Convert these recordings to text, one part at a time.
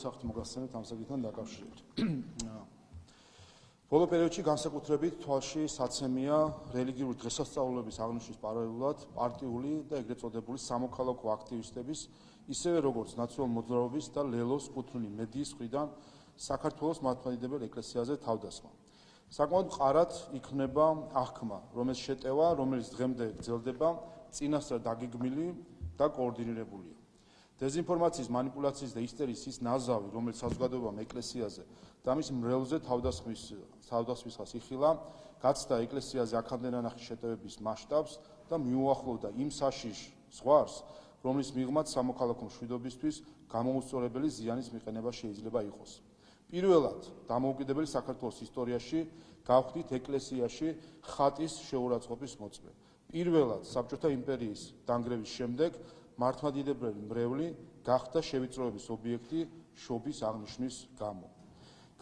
Საერთოდ მოგახსენებთ ამ საკითხთან დაკავშირებით. ბოლო პერიოდში განსაკუთრებით თვალში საცემია რელიგიური დღესასწაულების აღნიშვნის პარალელურად პარტიული და ეგრეთ წოდებული სამოქალაქო აქტივისტების, ისევე როგორც ნაციონალ მოძრაობის და ლელოს კუთვნილი მედიის მხრიდან საქართველოს მართლმადიდებელ ეკლესიაზე თავდასხმა. საკმაოდ მყარად იქნება აღქმა, რომელიც შეტევა, რომელიც დღემდე გრძელდება, წინასწარ დაგეგმილი და კოორდინირებულია. დეზინფორმაციის, მანიპულაციის და ისტერიის ის ნაზავი, რომელიც საზოგადოებამ ეკლესიაზე და მის მრევლზე თავდასხმისას იხილა, გაცდა ეკლესიაზე აქამდე ნანახი შეტევების მასშტაბს და მიუახლოვდა იმ საშიშ ზღვარს, რომლის მიღმაც სამოქალაქო მშვიდობისთვის გამოუსწორებელი ზიანის მიყენება შეიძლება იყოს. პირველად, დამოუკიდებელი საქართველოს ისტორიაში გავხდით ეკლესიაში ხატის შეურაცხყოფის მოწმე. პირველად, საბჭოთა იმპერიის დანგრევის შემდეგ მართლმადიდებელი მრევლი გახდა შევიწროების ობიექტი შობის აღნიშვნის გამო.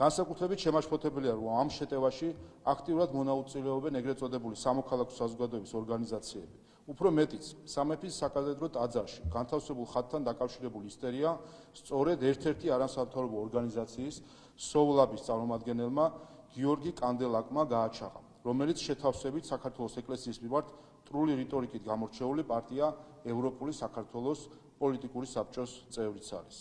განსაკუთრებით შემაშფოთებელია, რომ ამ შეტევაში აქტიურად მონაწილეობენ ეგრეთ წოდებული სამოქალაქო საზოგადოების ორგანიზაციები. უფრო მეტიც, სამეფის საკათედრო ტაძარში განთავსებულ ხატთან დაკავშირებული ისტერია სწორედ ერთ-ერთი არასამთავრობო ორგანიზაციის სოვლაბის წარმომადგენელმა გიორგი კანდელაკმა გააჩაღა, რომელიც შეთავსებით საქართველოს ეკლესიის მიმართ ტრული რიტორიკით გამორჩეული პარტია ევროპული საქართველოს პოლიტიკური საბჭოს წევრიც არის.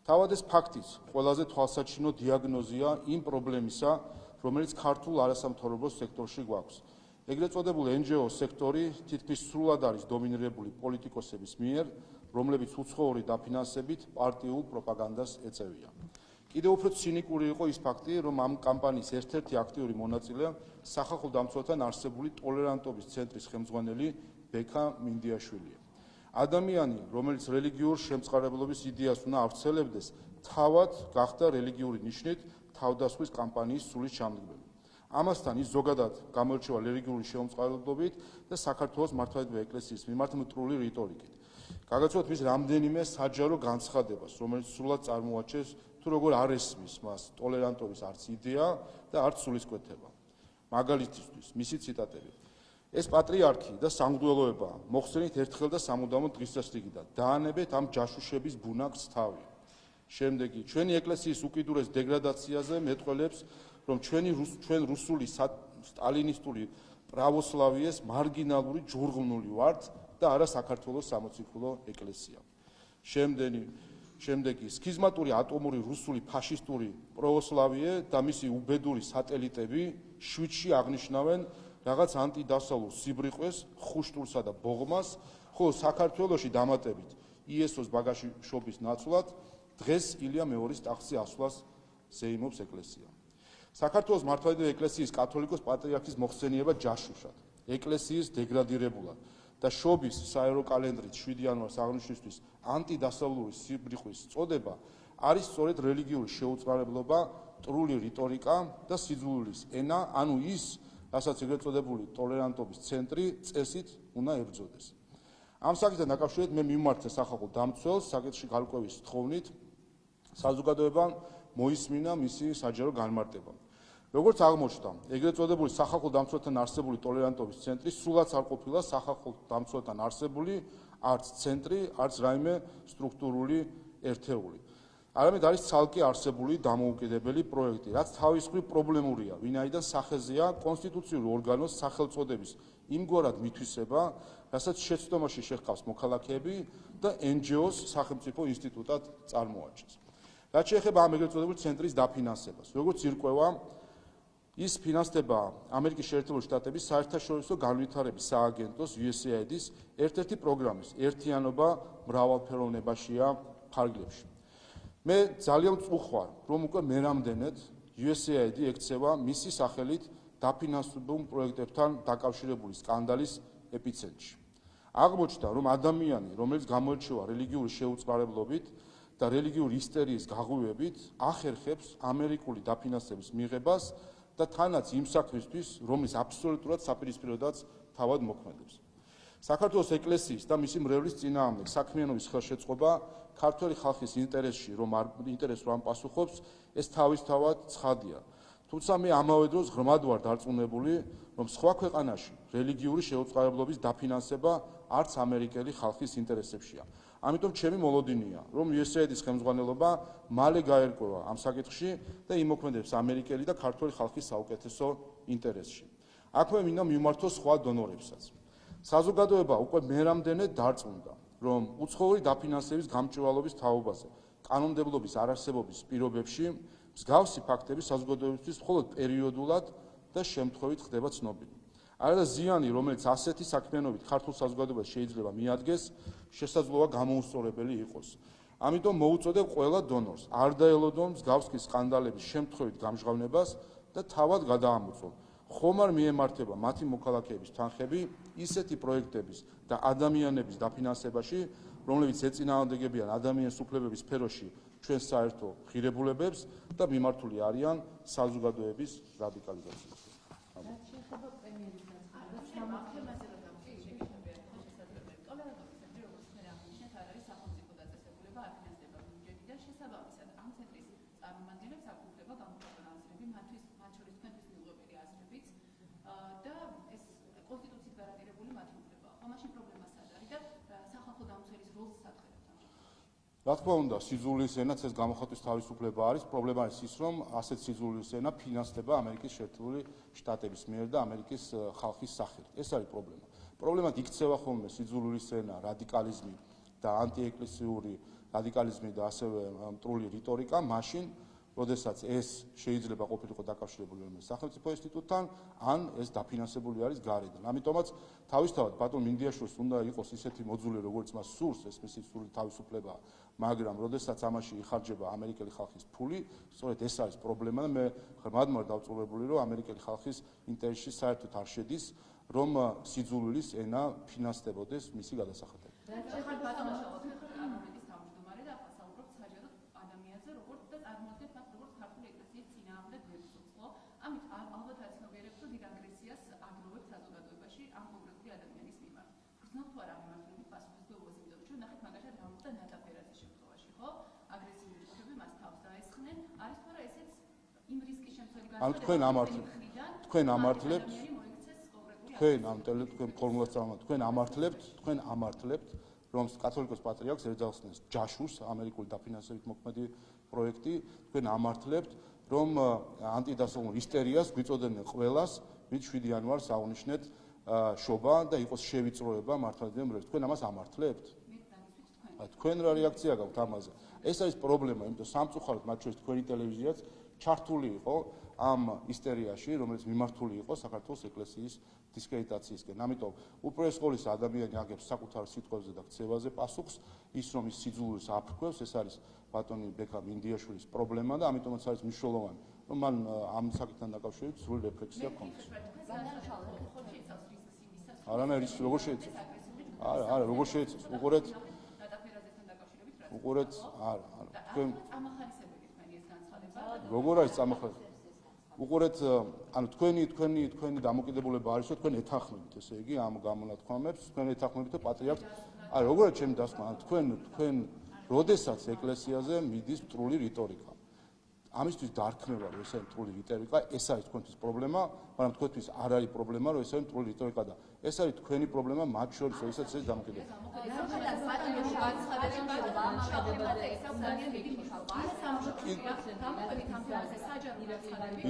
თავად ეს ფაქტიც ყველაზე თვალსაჩინო დიაგნოზია იმ პრობლემისა, რომელიც ქართულ არასამთავრობო სექტორში გვაქვს. ეგრეთ წოდებული NGO სექტორი თითქმის სრულად არის დომინირებული პოლიტიკოსების მიერ, რომლებიც უცხოური დაფინანსებით პარტიულ პროპაგანდას ეწევიან. კიდევ უფრო ცინიკური იყო ის ფაქტი, რომ ამ კამპანიის ერთ-ერთი აქტიური მონაწილე სახალხო დამცველთან არსებული ტოლერანტობის ცენტრის ხელმძღვანელი ბექა მინდიაშვილია. ადამიანი, რომელიც რელიგიურ შემწყარებლობის იდეას უნდა ავრცელებდეს, თავად გახდა რელიგიური ნიშნით თავდასხმის კამპანიის სულის ჩამდგმელი. ამასთან ის ზოგადად გამოირჩევა რელიგიური შემწყარებლობით და საქართველოს მართლმადიდებელი ეკლესიის მიმართ მტრული რიტორიკით. გაგაცნობთ მის რამდენიმე საჯარო განცხადებას, რომელიც სრულად წარმოაჩენს თუ როგორ არ ესმის მას ტოლერანტობის არც იდეა და არც სულისკვეთება. მაგალითისთვის, მისი ციტატები. ეს პატრიარქი და სამღვდელოება მოხსენით ერთხელ და სამუდამოდ დღისასრიგიდან. დაანებეთ ამ ჯაშუშების ბუნაკს თავი. შემდეგი, ჩვენი ეკლესიის უკიდურეს დეგრადაციაზე მეტყველებს, რომ ჩვენ რუსული სტალინისტური პრავოსლავიეს მარგინალური ჯურღნული ვართ და არა საქართველოს სამოციქულო ეკლესია. შემდეგი, სქიზმატური ატომური რუსული ფაშისტური პროვოსლავიე და მისი უბედური სატელიტები შვიდში აღნიშნავენ რაღაც ანტიდასავლურ სიბრიყვეს, ხუშტურსა და ბოღმას, ხოლო საქართველოში დამატებით იესოს ბაგაში შობის ნაცვლად დღეს ილია მეორის ტახტზე ასვლას ზეიმობს ეკლესია. საქართველოს მართლმადიდებელი ეკლესიის კათოლიკოს პატრიარქის მოხსენება ჯაშუშად, ეკლესიის დეგრადირებულად და შობის საერო კალენდრით 7 იანვარს აღნიშვნისთვის ანტიდასავლური სიბრიხვის წოდება არის სწორედ რელიგიური შეუწყარებლობა, ტრული რიტორიკა და სიძულვილის ენა, ანუ ის, რასაც ეგრეთ წოდებული ტოლერანტობის ცენტრი წესით უნდა ებრძოდეს. ამ საკითხთან დაკავშირებით მე მიმართე სახალხო დამცველს საკითხში გარკვევის თხოვნით საზოგადოებამ მოისმინა მისი საჯარო განმარტება. როგორც აღმოჩნდა, ეგრეთ წოდებული სახალხო დამცველთან არსებული ტოლერანტობის ცენტრი სულაც არ ყოფილა სახალხო დამცველთან არსებული არც ცენტრი, არც რაიმე სტრუქტურული ერთეული. არამედ არის ცალკე არსებული დამოუკიდებელი პროექტი, რაც თავის მხრივ პრობლემურია, ვინაიდან სახეზეა კონსტიტუციური ორგანოს სახელწოდების იმგვარად მითვისება, რასაც შეცდომაში შეჰყავს მოქალაქეები და NGO-ს სახელმწიფო ინსტიტუტად წარმოაჩენს. რაც შეეხება ამ ეგრეთ წოდებული ცენტრის დაფინანსებას, როგორც ირკვევა, ის ფინანსდება ამერიკის შეერთებული შტატების საერთაშორისო განვითარების სააგენტოს USAID-ის ერთ-ერთი პროგრამის ერთიანობა მრავალფეროვნებაშია ფარგლებში. მე ძალიან მწუხვარ, რომ უკვე მერამდენედ USAID ექცევა მისი სახელით დაფინანსებულ პროექტებთან დაკავშირებული სკანდალის ეპიცენტრში. აღმოჩნდა, რომ ადამიანი, რომელიც გამოირჩევა რელიგიური შეუწყარებლობით და რელიგიური ისტერიის გაღვივებით, ახერხებს ამერიკული დაფინანსების მიღებას და თანაც იმ საქმისთვის, რომლის აბსოლუტურად საპირისპიროდაც თავად მოქმედებს. საქართველოს ეკლესიის და მისი მრევლის წინააღმდეგ საქმიანობის ხელშეწყობა ქართველი ხალხის ინტერესში რომ არ პასუხობს, ეს თავისთავად ცხადია. თუმცა მე ამავე დროს ღრმად ვარ დარწმუნებული, რომ სხვა ქვეყანაში რელიგიური შეუწყარებლობის დაფინანსება არც ამერიკელი ხალხის ინტერესებშია. ამიტომ ჩემი მოლოდინია, რომ USAID-ის ხელმძღვანელობა მალე გაერკვევა ამ საკითხში და იმოქმედებს ამერიკელი და ქართული ხალხის საუკეთესო ინტერესში. აქვე მინდა მიმართოს სხვა დონორებსაც. საზოგადოება უკვე მერამდენე დარწმუნდა, რომ უცხოური დაფინანსების გამჭვირვალობის თაობაზე კანონმდებლობის არარსებობის პირობებში მსგავსი ფაქტები საზოგადოებისთვის მხოლოდ პერიოდულად და შემთხვევით ხდება ცნობილი. არადა ზიანი, რომელიც ასეთი საქმიანობით ქართულ საზოგადოებას შეიძლება მიადგეს, შესაძლოა გამოუსწორებელი იყოს. ამიტომ მოუწოდებ ყველა დონორს არ დაელოდონ მსგავსი სკანდალების შემთხვევით გამჟღავნებას და თავად გადაამოწონ. ხომ არ მიემართება მათი მოქალაქეების თანხები ისეთი პროექტების და ადამიანების დაფინანსებაში, რომლებიც ეწინააღმდეგებიან ადამიანის უფლებების სფეროში ჩვენს საერთო ღირებულებებს და მიმართული არიან საზოგადოების რადიკალიზაციაზე. რა თქმა უნდა, სიძულვილის ენაც ეს გამოხატვის თავისუფლება არის. პრობლემა არის ის, რომ ასეთ სიძულვილის ენა ფინანსდება ამერიკის შეერთებული შტატების მიერ და ამერიკის ხალხის სახით. ეს არის პრობლემა. პრობლემად იქცევა ხოლმე სიძულვილის ენა, რადიკალიზმი და ანტიეკლესიური რადიკალიზმი და ასევე მტრული რიტორიკა, მაშინ, როდესაც ეს შეიძლება ყოფილიყო დაკავშირებული რომელიმე სახელმწიფო ინსტიტუტთან, ან ეს დაფინანსებული არის გარედან. ამიტომაც თავისთავად ბატონ მინდიაშვილს უნდა იყოს ისეთი მოძული, როგორც მას სურს, ეს მისი სრული თავისუფლებაა, მაგრამ როდესაც ამაში იხარჯება ამერიკელი ხალხის ფული, სწორედ ეს არის პრობლემა და მე ხმადმარ დავწურებული, რომ ამერიკელი ხალხის ინტერესში საერთოდ არ შედის, რომ სიძულვილის ენა ფინანსდებოდეს მისი გადასახადებით. ანუ თქვენ ამართლებთ თქვენ ამართლებთ რომ კათოლიკოს პატრიარქს ეძახსნეს ჯაშურს ამერიკული დაფინანსებით მოქმედი პროექტი თქვენ ამართლებთ რომ ანტიდასაყრდენო ისტერიას გვიწოდებენ ყველას ვინც 7 იანვარს აღნიშნეთ შობა და იყოს შევიწროება მართლმადიდებლებს თქვენ ამას ამართლებთ თქვენ რა რეაქცია გაქვთ ამაზე ეს არის პრობლემა იმიტომ სამწუხაროდ მათ შორის თქვენი ტელევიზიაც ჩართული იყო ამ ისტერიაში, რომელიც მიმართული იყო საქართველოს ეკლესიის დისკრედიტაციისკენ. ამიტომ უპირველეს ყოვლისა ადამიანი აგებს საკუთარ სიტყვებზე და ქცევაზე პასუხს, ის რომ ის სიძულვილს აფრქვევს, ეს არის ბატონი ბექა მინდიაშვილის პრობლემა და ამიტომაც არის მნიშვნელოვანი, რომ მან ამ საკითხთან დაკავშირებით სრული რეფლექსია ჰქონდეს. არანაირი როგორ შეიცავს? არა, როგორ შეიცავს? უყურეთ, არა, თქვენ როგორ არის წამოხლება? უყურეთ, ანუ თქვენი დამოკიდებულება არის, რომ თქვენ ეთანხმებით, ესე იგი, ამ გამონათქვამებს, თქვენ ეთანხმებით პატრიარქს. არა, როგორია ჩემი დასკვნა, თქვენ როდესაც ეკლესიაზე მიდის მტრული რიტორიკა. ამისთვის დარქმევა, რომ ეს არის მტრული რიტორიკა, ეს არის თქვენთვის პრობლემა, მაგრამ თქვენთვის არ არის პრობლემა, რომ ეს არის მტრული რიტორიკა და ეს არის თქვენი პრობლემა, მათ შორის, როდესაც ეს დამოკიდებულება.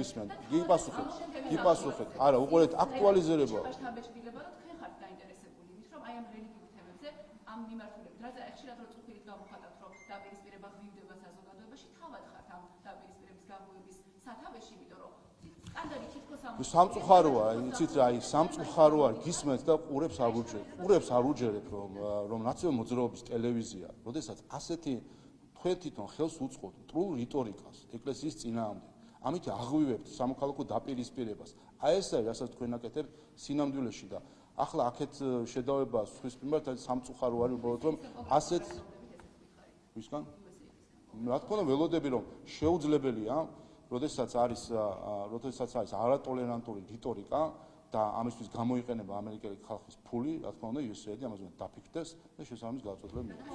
ისმენ, გიპასუხეთ. არა, უყურეთ, აქტუალიზება. სამწუხაროა, იცით რა, სამწუხაროა, გისმენთ და ყურებს არ უჯერებ, რომ ნაციონალური მოძრაობის ტელევიზია, როდესაც ასეთი თქვენ თვითონ ხელს უწყობთ მტრულ რიტორიკას ეკლესიის წინააღმდეგ. ამით აღვივებთ სამოქალაქო დაპირისპირებას. აი ეს არის, რასაც თქვენ აკეთებთ სინამდვილეში და ახლა აქეთ შედავება სხვის მიმართ არის სამწუხარო არის უბრალოდ რომ ასეთ ვისგან? რა თქმა უნდა ველოდები რომ შეუძლებელია როდესაც არის არატოლერანტული რიტორიკა და ამისთვის გამოიყენება ამერიკელი ხალხის ფული, რა თქმა უნდა, USAID ამაზე დაფიქრდეს და შესაბამის გადაწყვეტილება მიიღოს.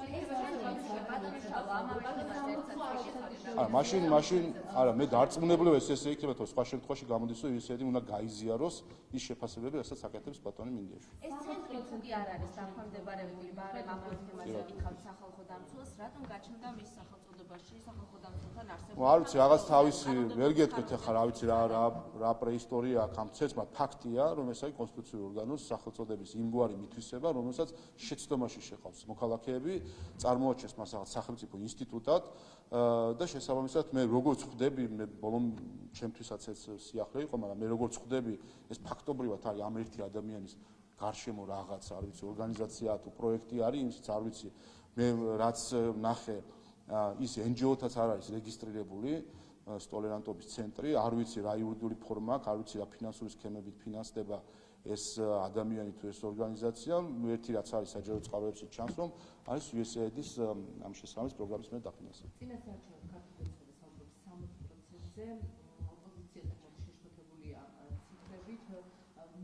არა, მე დარწმუნებული ვარ, ესე იქნება, თუ სხვა შემთხვევაში გამოდის, რომ USAID უნდა გაიზიაროს ის შეფასებები, რასაც აკეთებს ბატონი მინდიაშვილი. ეს ცენტრი თუ კი არ არის დაქვემდებარებული ბარემ ამ თემაზე იკავებს სახალხო დამცველს, რატომ გაჩნდა მის სახელწოდებაში სახალხო დამცველთან არსებობა? არ ვიცი, რაღაც თავისი ვერ გეტყვით ახლა, რა ვიცი რა პრეისტორია აქ ამ ცენტრს, მაგრამ ფაქტია, რომ ეს არის კონსტიტუციური ორგანოს სახელწოდების იმგვარი მითვისება, რომელსაც შეცდომაში შეყავს მოქალაქეები, წარმოაჩენს მას რაღაც სახელმწიფო ინსტიტუტად და შესაბამისად მე როგორც ხვდები, მე ბოლომ ჩემთვისაც ეს სიახლე იყო, მაგრამ მე როგორც ხვდები, ეს ფაქტობრივად არის ამ ერთი ადამიანის გარშემო რაღაც, არ ვიცი, ორგანიზაცია თუ პროექტი არის, იმის არ ვიცი. მე რაც ნახე, ის NGO-თაც არ არის რეგისტრირებული ტოლერანტობის ცენტრი, არ ვიცი რა იურიდიული ფორმა აქვს, არ ვიცი რა ფინანსური სქემებით ფინანსდება ეს ადამიანი თუ ეს ორგანიზაცია. ერთი რაც არის საჯარო წყაროებში ჩანს, რომ არის USAID-ის ამ შესაბამის პროგრამის მე დაფინანსება. წინასაარჩევნო ქართული საუბრობს 60%-ზე, ოპოზიცია შეშფოთებულია ციფრებით.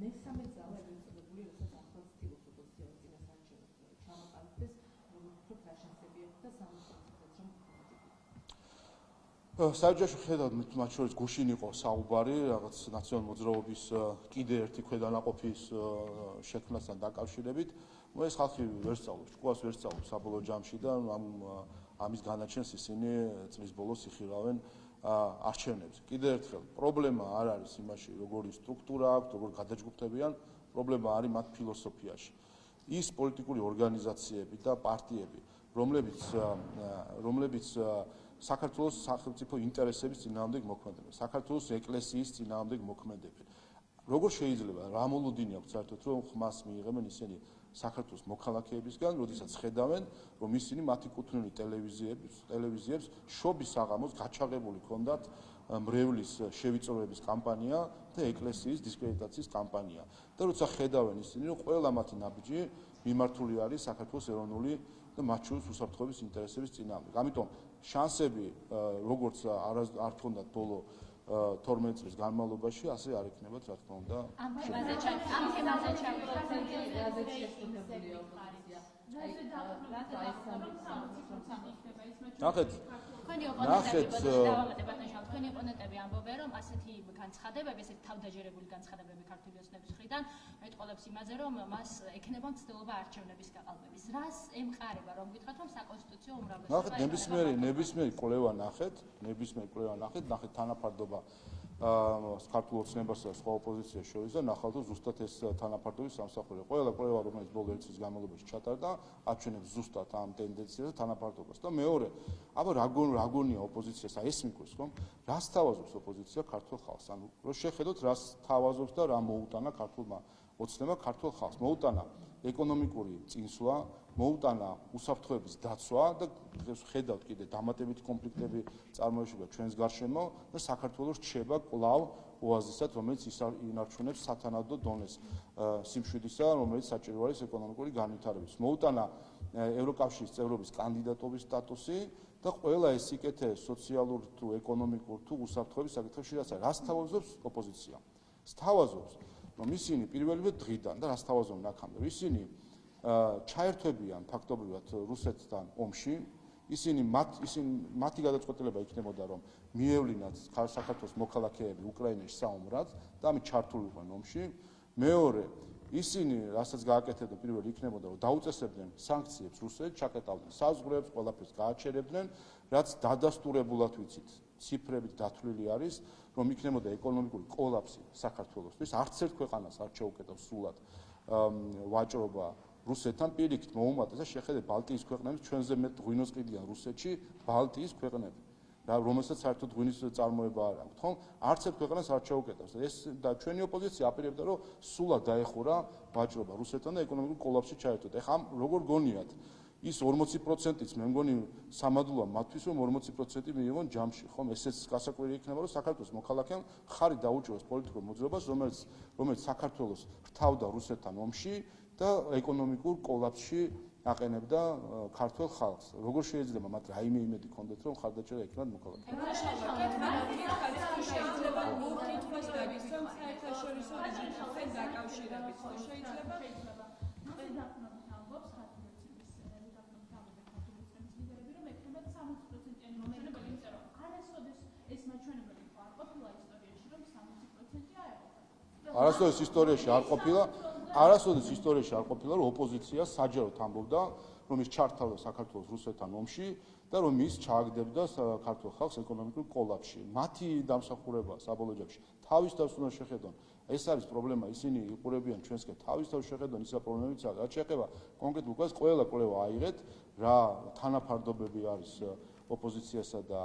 მესამე ძალა ეწოდებული, რასაც ახლაც ცდილობს ოპოზიცია წინასაარჩევნო ჩამოყალიბდეს, უფრო ფაშენსები აქვს და 60%-ზე რომ საჯარში ხედავთ მათ შორის გუშინ იყო საუბარი რაღაც ნაციონალური მოძრაობის კიდე ერთი ქვედანაყოფის შექმნასთან დაკავშირებით. ეს ხალხი ვერ სწავლობს, შკოლას ვერ სწავლობს საბოლოო ჯამში და ამის განაჩენს ისინი წლის ბოლოს იხილავენ არჩევნებზე. კიდე ერთხელ, პრობლემა არ არის იმაში, როგორი სტრუქტურა აქვს, როგორ გადაჯგუფდებიან, პრობლემა არის მათ ფილოსოფიაში. ის პოლიტიკური ორგანიზაციები და პარტიები, რომლებიც საქართველოს სახელმწიფო ინტერესების წინააღმდეგ მოქმედებენ, საქართველოს ეკლესიის წინააღმდეგ მოქმედებენ. როგორ შეიძლება რა მოლოდინი აქვს საერთოდ რომ ხმას მიიღებენ ისინი საქართველოს მოქალაქეებისგან, როდესაც ხედავენ, რომ ისინი მათი კუთვნილი ტელევიზიებს შობის საღამოს გაჩაღებული ჰქონდათ მრევლის შევიწროების კამპანია და ეკლესიის დისკრედიტაციის კამპანია. და როცა ხედავენ ისინი, რომ ყველა მათი ნაბიჯი მიმართული არის საქართველოს ეროვნული და მათ შორის უსაფრთხოების ინტერესების წინააღმდეგ. ამიტომ შანსები როგორც არ ჰქონდათ ბოლო 12 წლის განმავლობაში, ასე არ ექნებათ, რა თქმა უნდა. ამ თემაზე ჩამოყალიბდა თქვენი ოპონენტები ამბობენ, რომ ასეთი განცხადებები, ესეთი თავდაჯერებული განცხადებები ქართული ოცნების მხრიდან მეტყოლებს იმაზე, რომ მას ექნება მცდელობა არჩევნების გაყალბების. რას ემყარება, რომ გითხრათ, რომ საკონსტიტუციო უმრავლესობა? ნახეთ, ნებისმიერი კვლევა ნახეთ თანაფარდობა ქართულ ოცნებასა და სხვა ოპოზიციას შორის და ნახავთ, რომ ზუსტად ეს თანაფარდობის სამსახურია. ყველა კვლევა, რომელიც ბოლო 1 წლის განმავლობაში ჩატარდა, აჩვენებს ზუსტად ამ ტენდენციას და თანაფარდობას. და მეორე, აბა რა გონია ოპოზიციას, ეს მიგვეს, რომ რას თავაზობს ოპოზიცია ქართულ ხალხს? ანუ რომ შეხედოთ, რას თავაზობს და რა მოუტანა ქართულმა ოცნებამ ქართულ ხალხს. მოუტანა ეკონომიკური წინსვლა, მოუტანა უსაფრთხოების დაცვა და ხედავთ კიდე დამატებითი კონფლიქტები წარმოიშობა ჩვენს გარშემო და საქართველოს რჩება კვლავ ოაზისად, რომელიც ინარჩუნებს სათანადო დონეს სიმშვიდისა, რომელიც საჭირო არის ეკონომიკური განვითარების. მოუტანა ევროკავშირის წევრობის კანდიდატობის სტატუსი და ყველა ეს სიკეთე სოციალურ თუ ეკონომიკურ თუ უსაფრთხოების საკითხებში რას თავაზობს ოპოზიცია? სთავაზობს, რომ ისინი პირველივე დღიდან და რას თავაზობენ აქამდე, რომ ისინი ჩაერთვებიან ფაქტობრივად რუსეთთან ომში, მათი გადაწყვეტილება იქნებოდა, რომ მიევლინათ საქართველოს მოქალაქეები უკრაინაში საომრად და ამით ჩართულიყვნენ ომში. მეორე, ისინი, რასაც გააკეთებდნენ პირველი იქნებოდა, რომ დაუწესებდნენ სანქციებს რუსეთს, ჩაკეტავდნენ საზღვრებს, ყველაფერს გააჩერებდნენ, რაც დადასტურებულად ვიცით, ციფრებით დათვლილი არის, რომ იქნებოდა ეკონომიკური კოლაფსი საქართველოსთვის, არც ერთ ქვეყანას არ შეუკეტავს სრულად ვაჭრობა რუსეთთან პირიქით მოუმატეს და შეხედეთ ბალტიის ქვეყნებს ჩვენზე მეტ ღვინოს ყიდიან რუსეთში ბალტიის ქვეყნები რომელსაც საერთოდ ღვინის წარმოება არ აქვს ხო არც ერთ ქვეყანას არ შეუკეტავს ეს და ჩვენი ოპოზიცია აპირებდა რომ სრულად დაეხურა ვაჭრობა რუსეთთან და ეკონომიკურ კოლაფსში ჩაერთვათ ეხლა როგორ გონიათ ის 40%-იც მე მგონი სამადლოა მათთვის რომ 40% მიიღონ ჯამში ხომ ესეც გასაკვირი იქნება რომ საქართველოს მოქალაქემ ხარი დაუჭიროს პოლიტიკურ მოძრაობას რომელიც საქართველოს რთავდა რუსეთთან ომში და ეკონომიკურ კოლაფსში აყენებდა ქართულ ხალხს. როგორ შეიძლება მათ რაიმე იმედი ჰქონდეთ, რომ ხარდაჭერა იქნათ მოქალაქე? შეიძლება მოკითხოს დაგისვამ საერთაშორისო ვიზიტებთან დაკავშირებით, ხო შეიძლება? დაყნობით ამბობს ხათმოცემის დაყნობით ამბობს ხათმოცემის ლიდერები, რომ ექნებათ 60%-იანი მომხმარებელი, იმიტომ რომ არასოდეს ეს მაჩვენებელი იყო არ ყოფილა ისტორიაში, რომ 60% აეღო. არასოდეს ისტორიაში არ ყოფილა, რომ ოპოზიცია საჯაროდ ამბობდა, რომ ის ჩართავდა საქართველოს რუსეთთან ომში და რომ ის ჩააგდებდა ქართულ ხალხს ეკონომიკურ კოლაფსში. მათი დამსახურება საბოლოო ჯამში თავის თავს უნდა შეხედონ. ეს არის პრობლემა, ისინი იყურებიან ჩვენსკენ თავის თავს შეხედონ ისა პრობლემებიც, რაც შეეხება კონკრეტულ კლასს, ყველა კვლევა აიღეთ, რა თანაფარდობები არის ოპოზიციასა და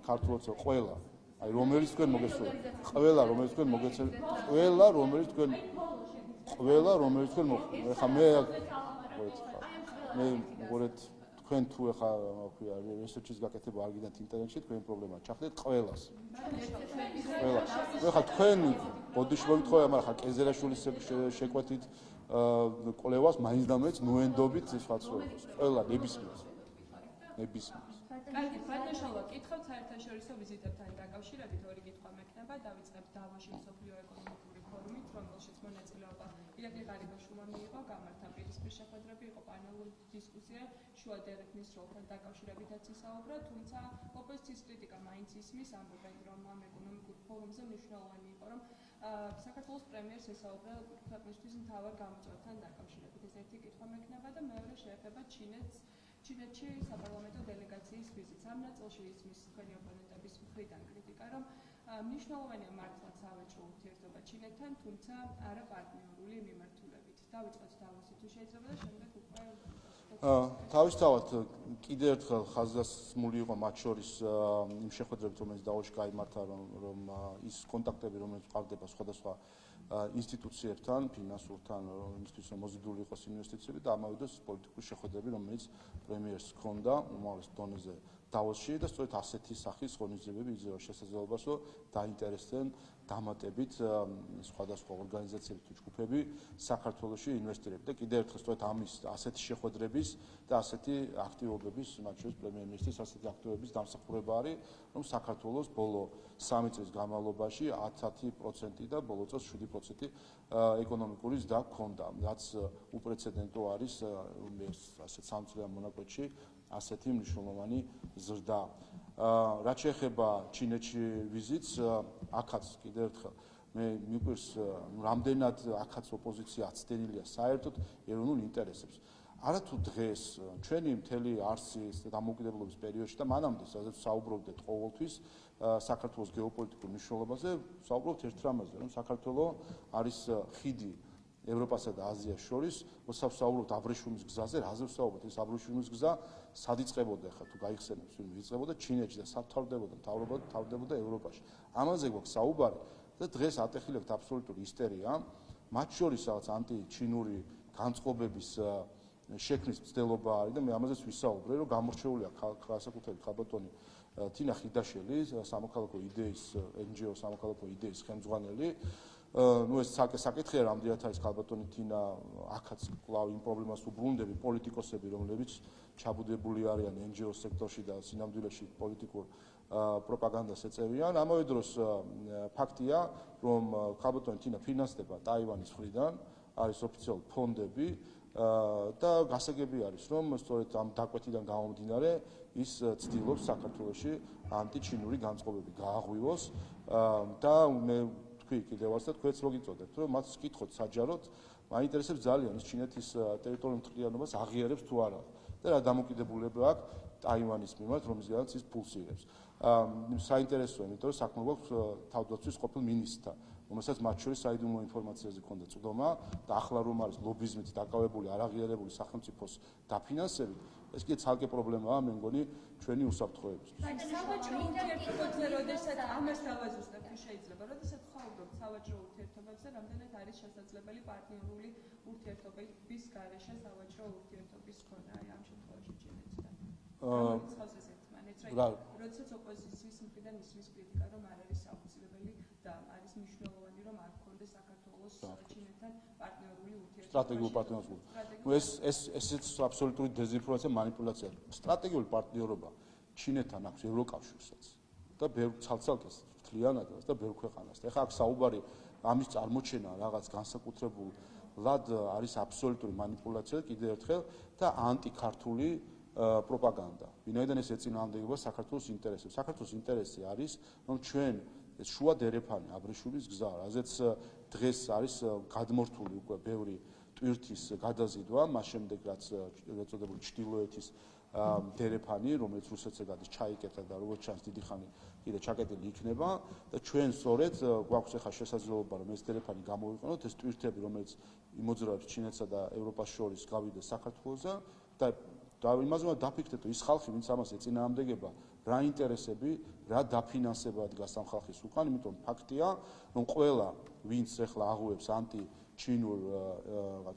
ქართულოცო ყველა. აი რომელიც თქვენ მოგესწრებით, ყველა რომელიც თქვენ მოგეცეთ, ეხა მე მეგორეთ თქვენ თუ ეხა ქვია რესერჩის გაკეთება არ გინდათ ინტერნეტში თქვენი პრობლემა ჩახდეთ ყველას. ეხა თქვენ ბოდიში მოგითხოვე, მაგრამ ხა კეზერაშვილის შეკვეთით კვლევას მაინც და მეც ნოენდობით ის ხაცრობს. ყველა ნებისმიერ. კარგი, ბატონიშალა, კითხავთ საერთაშორისო ვიზიტებთან დაკავშირებით ორი კითხვა მექნება. დავიწყებთ დავოში მსოფლიო ეკონომიკური ფორუმით, რომელშიც მონაწილეობა ირაკლი ღარიბაშვილმა მიიღო, გამართა პირისპირ შეხვედრები იყო, პანელური დისკუსია, შუა დერეფნის როლთან დაკავშირებითაც ისაუბრა, თუმცა ოპოზიციის კრიტიკა მაინც ისმის, ამბობენ, რომ ამ ეკონომიკურ ფორუმზე მნიშვნელოვანი იყო, რომ საქართველოს პრემიერს ესაუბრა ქვეყნისთვის მთავარ გამოწვევებთან დაკავშირებით. ეს ერთი კითხვა მექნება და მეორე შეეხება ჩინეთში საპარლამენტო დელეგაციის ვიზიტს. ამ ნაწილში ისმის თქვენი ოპონენტების მხრიდან კრიტიკა, რომ მნიშვნელოვანია მართლაც სავაჭრო ურთიერთობა ჩინეთთან, თუმცა არა პარტნიორული მიმართულებით. დავიწყოთ დავოსი თუ შეიძლება და შემდეგ უკვე თავისთავად კიდევ ერთხელ ხაზგასმული იყო მათ შორის იმ შეხვედრებით, რომელიც დავოში გაიმართა, რომ ის კონტაქტები, რომელიც ყავდება სხვადასხვა ინსტიტუციებთან, ფინანსურთან, იმისთვის რომ მოზიდული იყოს ინვესტიციები და ამავე დროს პოლიტიკური შეხვედრები, რომელიც პრემიერს ჰქონდა უმაღლეს დონეზე დავოსში და სწორედ ასეთი სახის ღონისძიებები იძლევა შესაძლებლობას, რომ დაინტერესდნენ დამატებით სხვადასხვა ორგანიზაციები თუ ჯგუფები საქართველოში ინვესტირებით და კიდევ ერთხელ სწორედ ამის ასეთი შეხვედრების და ასეთი აქტივობების, მათ შორის პრემიერ-მინისტრის ასეთი აქტივობების დამსახურება არის, რომ საქართველოს ბოლო 3 წლის განმავლობაში 10% და ბოლო წელს 7% ეკონომიკური ზრდა ჰქონდა, რაც უპრეცედენტო არის ასეთ 3 წლიან მონაკვეთში ასეთი მნიშვნელოვანი ზრდა. რაც შეეხება ჩინეთში ვიზიტს, აქაც კიდევ ერთხელ მე მიყვირს, რამდენად აქაც ოპოზიცია აცდენილია საერთოდ ეროვნულ ინტერესებს. არათუ დღეს ჩვენი მთელი არსის დამოუკიდებლობის პერიოდში და მანამდე, სადაც საუბრობდეთ ყოველთვის საქართველოს გეოპოლიტიკურ მნიშვნელობაზე, საუბრობთ ერთ რამაზე, რომ საქართველო არის ხიდი ევროპასა და აზიას შორის, ვსაუბრობთ აბრეშუმის გზაზე, რაზე ვსაუბრობთ? ეს აბრეშუმის გზა სად იწყებოდა, ხა თუ გაიხსენებს, ვინმე იწყებოდა ჩინეთში და სად თავდებოდა ევროპაში. ამაზე გვაქვს საუბარი და დღეს ატეხილებთ აბსოლუტური ისტერია, მათ შორის რაღაც ანტიჩინური განწყობების შექმნის მცდელობა არის და მე ამაზეც ვისაუბრე, რომ გამორჩეულია განსაკუთრებით ხალბატონი თინა ხიდაშელი, სამოქალაქო იდეის NGO სამოქალაქო იდეის ხელმძღვანელი. ნუ ეს საკითხია, რამდენად არის ხალბატონი თინა აქაც კვლავ იმ პრობლემას უბრუნდები პოლიტიკოსები, რომლებიც ჩაბუდებული არიან NGO სექტორში და სინამდვილეში პოლიტიკურ პროპაგანდას ეწევიან. ამავე დროს ფაქტია, რომ ხალბატონი თინა ფინანსდება ტაივანის მხრიდან, არის ოფიციალური ფონდები და გასაგები არის, რომ სწორედ ამ დაკვეთიდან გამომდინარე ის ცდილობს საქართველოში ანტიჩინური განწყობები გააღვივოს და მე თქვი კიდევაც და თქვენც მოგიწოდებთ, რომ მას ვკითხოთ საჯაროდ, მაინტერესებს ძალიან ის ჩინეთის ტერიტორიულ მთლიანობას აღიარებს თუ არა და რა დამოკიდებულება აქვს ტაივანის მიმართ, რომელზეც ის ფულს იღებს. საინტერესოა, იმიტომ რომ საქმე გვაქვს თავდაცვის ყოფილ მინისტრთან, რომელსაც მათ შორის საიდუმლო ინფორმაციაზე ჰქონდა წვდომა და ახლა რომ არის ლობიზმით დაკავებული, არაღიარებული სახელმწიფოს დაფინანსებით, ეს კიდე ცალკე პრობლემაა, მე მგონი ჩვენი უსაფრთხოებისთვის. სავაჭრო ურთიერთობებზე, როდესაც ამას დავაზუსტებ, თუ შეიძლება, როდესაც ვსაუბრობთ სავაჭრო ურთიერთობებზე, რამდენად არის შესაძლებელი პარტნიორული ურთიერთობის გარეშე სავაჭრო ურთიერთობის ქონა, აი ამ შემთხვევაში ჩინეთთან. მაინც რა როდესაც ოპოზიციის მხრიდან ისმის კრიტიკა რომ არ არის აუცილებელი და არის მნიშვნელოვანი რომ არ გქონდეს საქართველოს ჩინეთთან პარტნიორული ურთიერთობა სტრატეგიული პარტნიორობა. ესეც აბსოლუტური დეზინფორმაცია, манипуляცია. სტრატეგიული პარტნიორობა ჩინეთთან აქვს ევროკავშირსაც და ბევრ ცალ-ცალკეს მთლიანადაც და ბევრ ქვეყანას. ეხლა აქ საუბარი ამის წარმოჩენა რაღაც განსაკუთრებულად არის აბსოლუტური манипуляცია კიდევ ერთხელ და ანტიქართული პროპაგანდა. ვინაიდან ეს ეწინააღმდეგება საქართველოს ინტერესებს. საქართველოს ინტერესი არის, რომ ჩვენ ეს შუა დერეფანი აბრეშუმის გზა, რაზეც დღეს არის გადმორთული უკვე ბევრი ტვირთის გადაზიდვა, მას შემდეგ რაც ეწოდებული ჩრდილოეთის დერეფანი, რომელიც რუსეთზე გადის ჩაიკეტა და როგორც ჩანს დიდი ხანი კიდე ჩაკეტილი იქნება და ჩვენ სწორედ გვაქვს ახლა შესაძლებლობა რომ ეს დერეფანი გამოვიყენოთ, ეს ტვირთები, რომელიც იმოძრავებს ჩინეთსა და ევროპას შორის გავიდეს საქართველოზე და იმაზე უნდა დაფიქრდეთ, ის ხალხი, ვინც ამას ეწინააღმდეგება, რა ინტერესები, რა დაფინანსება დგას ამ ხალხის უკან, იმიტომ ფაქტია, რომ ყველა, ვინც ახლა აღუებს ანტიჩინურ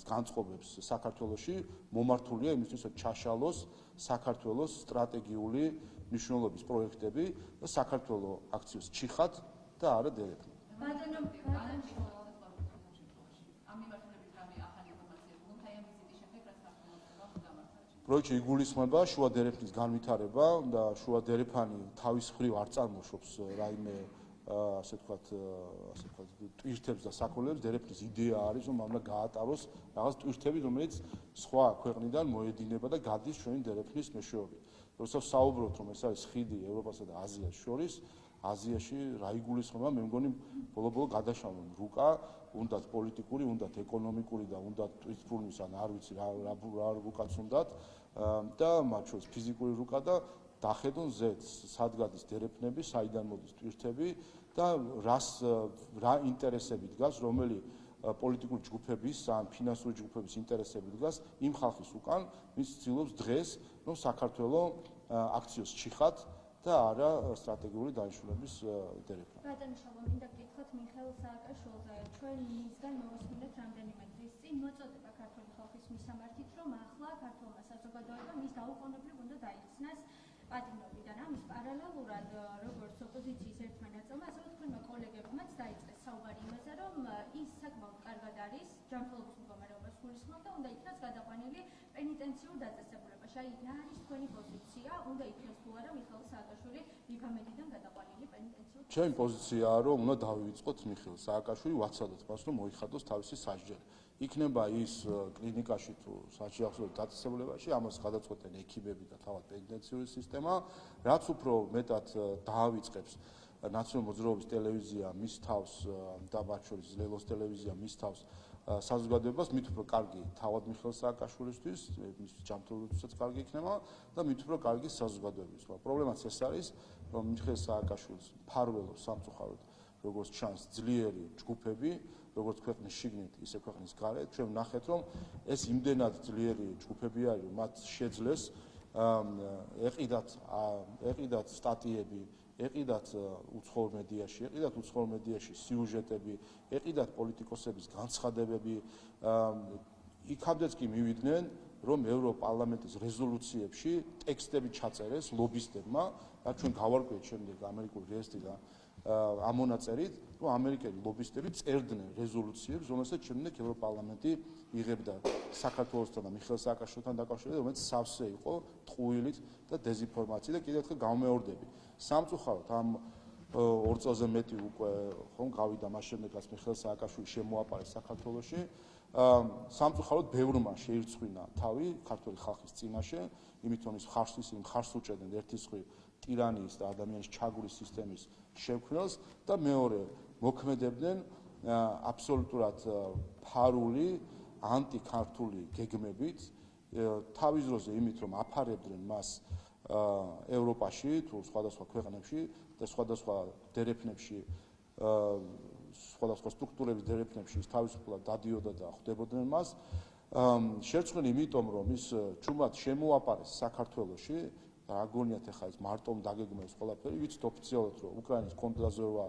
განწყობებს საქართველოში, მომართულია იმისთვის, რომ ჩაშალოს საქართველოს სტრატეგიული მნიშვნელობის პროექტები და საქართველოს აქციოს ჩიხად და არა დერეფნი. პროექტი იგულისხმება შუა დერეფნის განვითარება და შუა დერეფანი თავის მხრივ არ წარმოშობს რაიმე ასე ვთქვათ ტვირთებს და საქონლებს. დერეფნის იდეა არის, რომ ამ უნდა გაატაროს რაღაც ტვირთები, რომელიც სხვა ქვეყნიდან მოედინება და გადის ჩვენი დერეფნის მეშვეობით. როდესაც საუბრობთ, რომ ეს არის ხიდი ევროპასა და აზიას შორის, აზიაში რა იგულისხმება, მე მგონი ბოლო-ბოლო გადაშალონ რუკა, უნდათ პოლიტიკური, უნდათ ეკონომიკური და უნდათ ტვირთფურნის ან არ ვიცი რა რუკაც უნდათ და მათ შორის ფიზიკური რუკა და დახედონ ზეთს, სად გადის დერეფნები, საიდან მოდის ტვირთები და რა ინტერესები დგას, რომელი პოლიტიკური ჯგუფების ან ფინანსური ჯგუფების ინტერესები დგას იმ ხალხის უკან, ვინც ცდილობს დღეს, რომ საქართველოს აქციოს ჩიხად და არა სტრატეგიული დანიშნულების დერეფნა. ბატონო შალვა, მინდა გითხრათ მიხეილ სააკაშვილზე, ჩვენ მისგან მოვისმინეთ რამდენიმე დღის წინ მოწოდება ქართული ხალხის მისამართით, რომ ახლა ქართულმა საზოგადოებამ ის დაუყოვნებლივ უნდა დაიხსნას პატიმრობიდან. ამის პარალელურად, როგორც ოპოზიციის ერთმა ნაწილმა, ასევე თქვენმა კოლეგებმაც დაიწყეს საუბარი იმაზე, რომ ის საკმაოდ კარგად არის ჯანმრთელობის მდგომარეობას გულისხმობს და უნდა იქნას გადაყვანილი პენიტენციურ დაწესებულებაში. აი, რა არის თქვენი პოზიცია? უნდა იქნას თუ არა მიხეილ სააკაშვილი იმედიდან გადაყვანილი პენიტენციურ? ჩემი პოზიციაა, რომ უნდა დავივიწყოთ მიხეილ სააკაშვილი, ვაცადოთ მას, რომ მოიხადოს თავისი სასჯელი. იქნება ის კლინიკაში თუ საჯარო დაწესებულებაში, ამას გადაწყვეტენ ექიმები და თავად პენიტენციური სისტემა, რაც უფრო მეტად დაავიწყებს ნაციონალური მოძრაობის ტელევიზია მის თავს და მათ შორის ლელოს ტელევიზია მის თავს საზოგადოებას, მით უფრო კარგი თავად მიხეილ სააკაშვილისთვის, მის ჯანმრთელობისთვისაც კარგი იქნება და მით უფრო კარგი საზოგადოებისთვის. პრობლემაც ეს არის, რომ მიხეილ სააკაშვილს მფარველობს სამწუხაროდ, როგორც ჩანს, ძლიერი ჯგუფები, როგორც ქვეყნის შიგნით, ისე ქვეყნის გარეთ. ჩვენ ვნახეთ, რომ ეს იმდენად ძლიერი ჯგუფები არის, რომ მათ შეძლეს ეყიდათ სტატიები, ეყიდათ უცხოურ მედიაში სიუჟეტები, ეყიდათ პოლიტიკოსების განცხადებები. იქამდეც კი მივიდნენ, რომ ევროპარლამენტის რეზოლუციებში ტექსტები ჩაწერეს ლობისტებმა, რაც ჩვენ გავარკვიეთ შემდეგ ამერიკული რეესტრიდან ამონაწერით, რომ ამერიკელი ლობისტები წერდნენ რეზოლუციებს, რომელსაც შემდეგ ევროპარლამენტი იღებდა საქართველოსთან და მიხეილ სააკაშვილთან დაკავშირებით, რომელიც სავსე იყო ტყუილით და დეზინფორმაციით და კიდევ ერთხელ გამეორდები. სამწუხაროდ ამ 2 წელზე მეტი უკვე ხომ გავიდა მას შემდეგ, რაც მიხეილ სააკაშვილი შემოაპარეს საქართველოში. სამწუხაროდ ბევრმა შეირცხვინა თავი ქართული ხალხის წინაშე, იმით რომ ის მხარს უჭერდნენ ერთის მხრივ ტირანიის და ადამიანის ჩაგვრის სისტემის შექმნელს და მეორე მოქმედებდნენ აბსოლუტურად ფარული ანტიქართული გეგმებით, თავის დროზე იმით რომ აფარებდნენ მას ევროპაში თუ სხვადასხვა ქვეყნებში და სხვადასხვა დერეფნებში, სხვადასხვა სტრუქტურების დერეფნებში ის თავისუფლად დადიოდა და ხვდებოდნენ მას. შერწყმული იმიტომ რომ ის ჩუმად შემოაპარეს საქართველოში და აგონიათ ახლა ეს მარტომ დაგეგმეს ყველაფერი, ვიცით ოფიციალურად რომ უკრაინის კონტრაზევა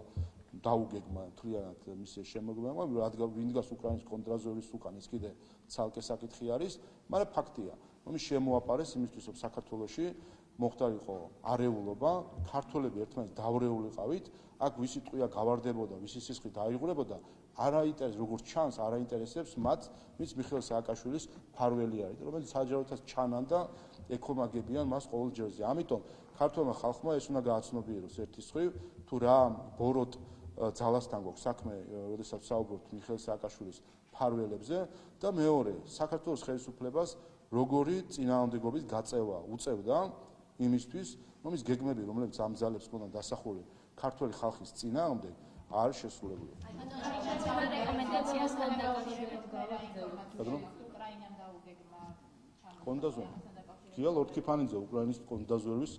დაუგეგმა მთლიანად მისი შემოგმება, რადგან ვინ დგას უკრაინის კონტრაზევის უკან, ის კიდე ცალკე საკითხი არის, მაგრამ ფაქტია, რომ ის შემოაპარეს იმისთვის, რომ საქართველოში მოხდარიყო არეულობა, ქართველები ერთმანეთს დავრეულიყავით, აქ ვისი ტყვია გავარდებოდა, ვისი სისხლი დაიღურებოდა, არაინტერესებს, როგორც ჩანს, არაინტერესებს მათ, ვინც მიხეილ სააკაშვილის მფარველი არის, რომელიც საჯაროთაც ჩანან და ეკომაგებიან მას ყოველ ჯერზე. ამიტომ ქართველმა ხალხმა ეს უნდა გააცნობიეროს ერთის მხრივ, თუ რა ბოროტ ძალასთან გვაქვს საქმე, როდესაც საუბრობთ მიხეილ სააკაშვილის მფარველებზე და მეორე, საქართველოს ხელისუფლებას როგორი წინააღმდეგობის გაწევა უწევდა იმისთვის, რომ ის გეგმები, რომლებიც ამ ძალებს ჰქონდა დასახული ქართველი ხალხის წინააღმდეგ, არ შესრულებული. რეკომენდაციასთან უკრაინამ დაუგეგმა კონდაზვერა. გია ლორთქიფანიძე უკრაინის კონდაზვერის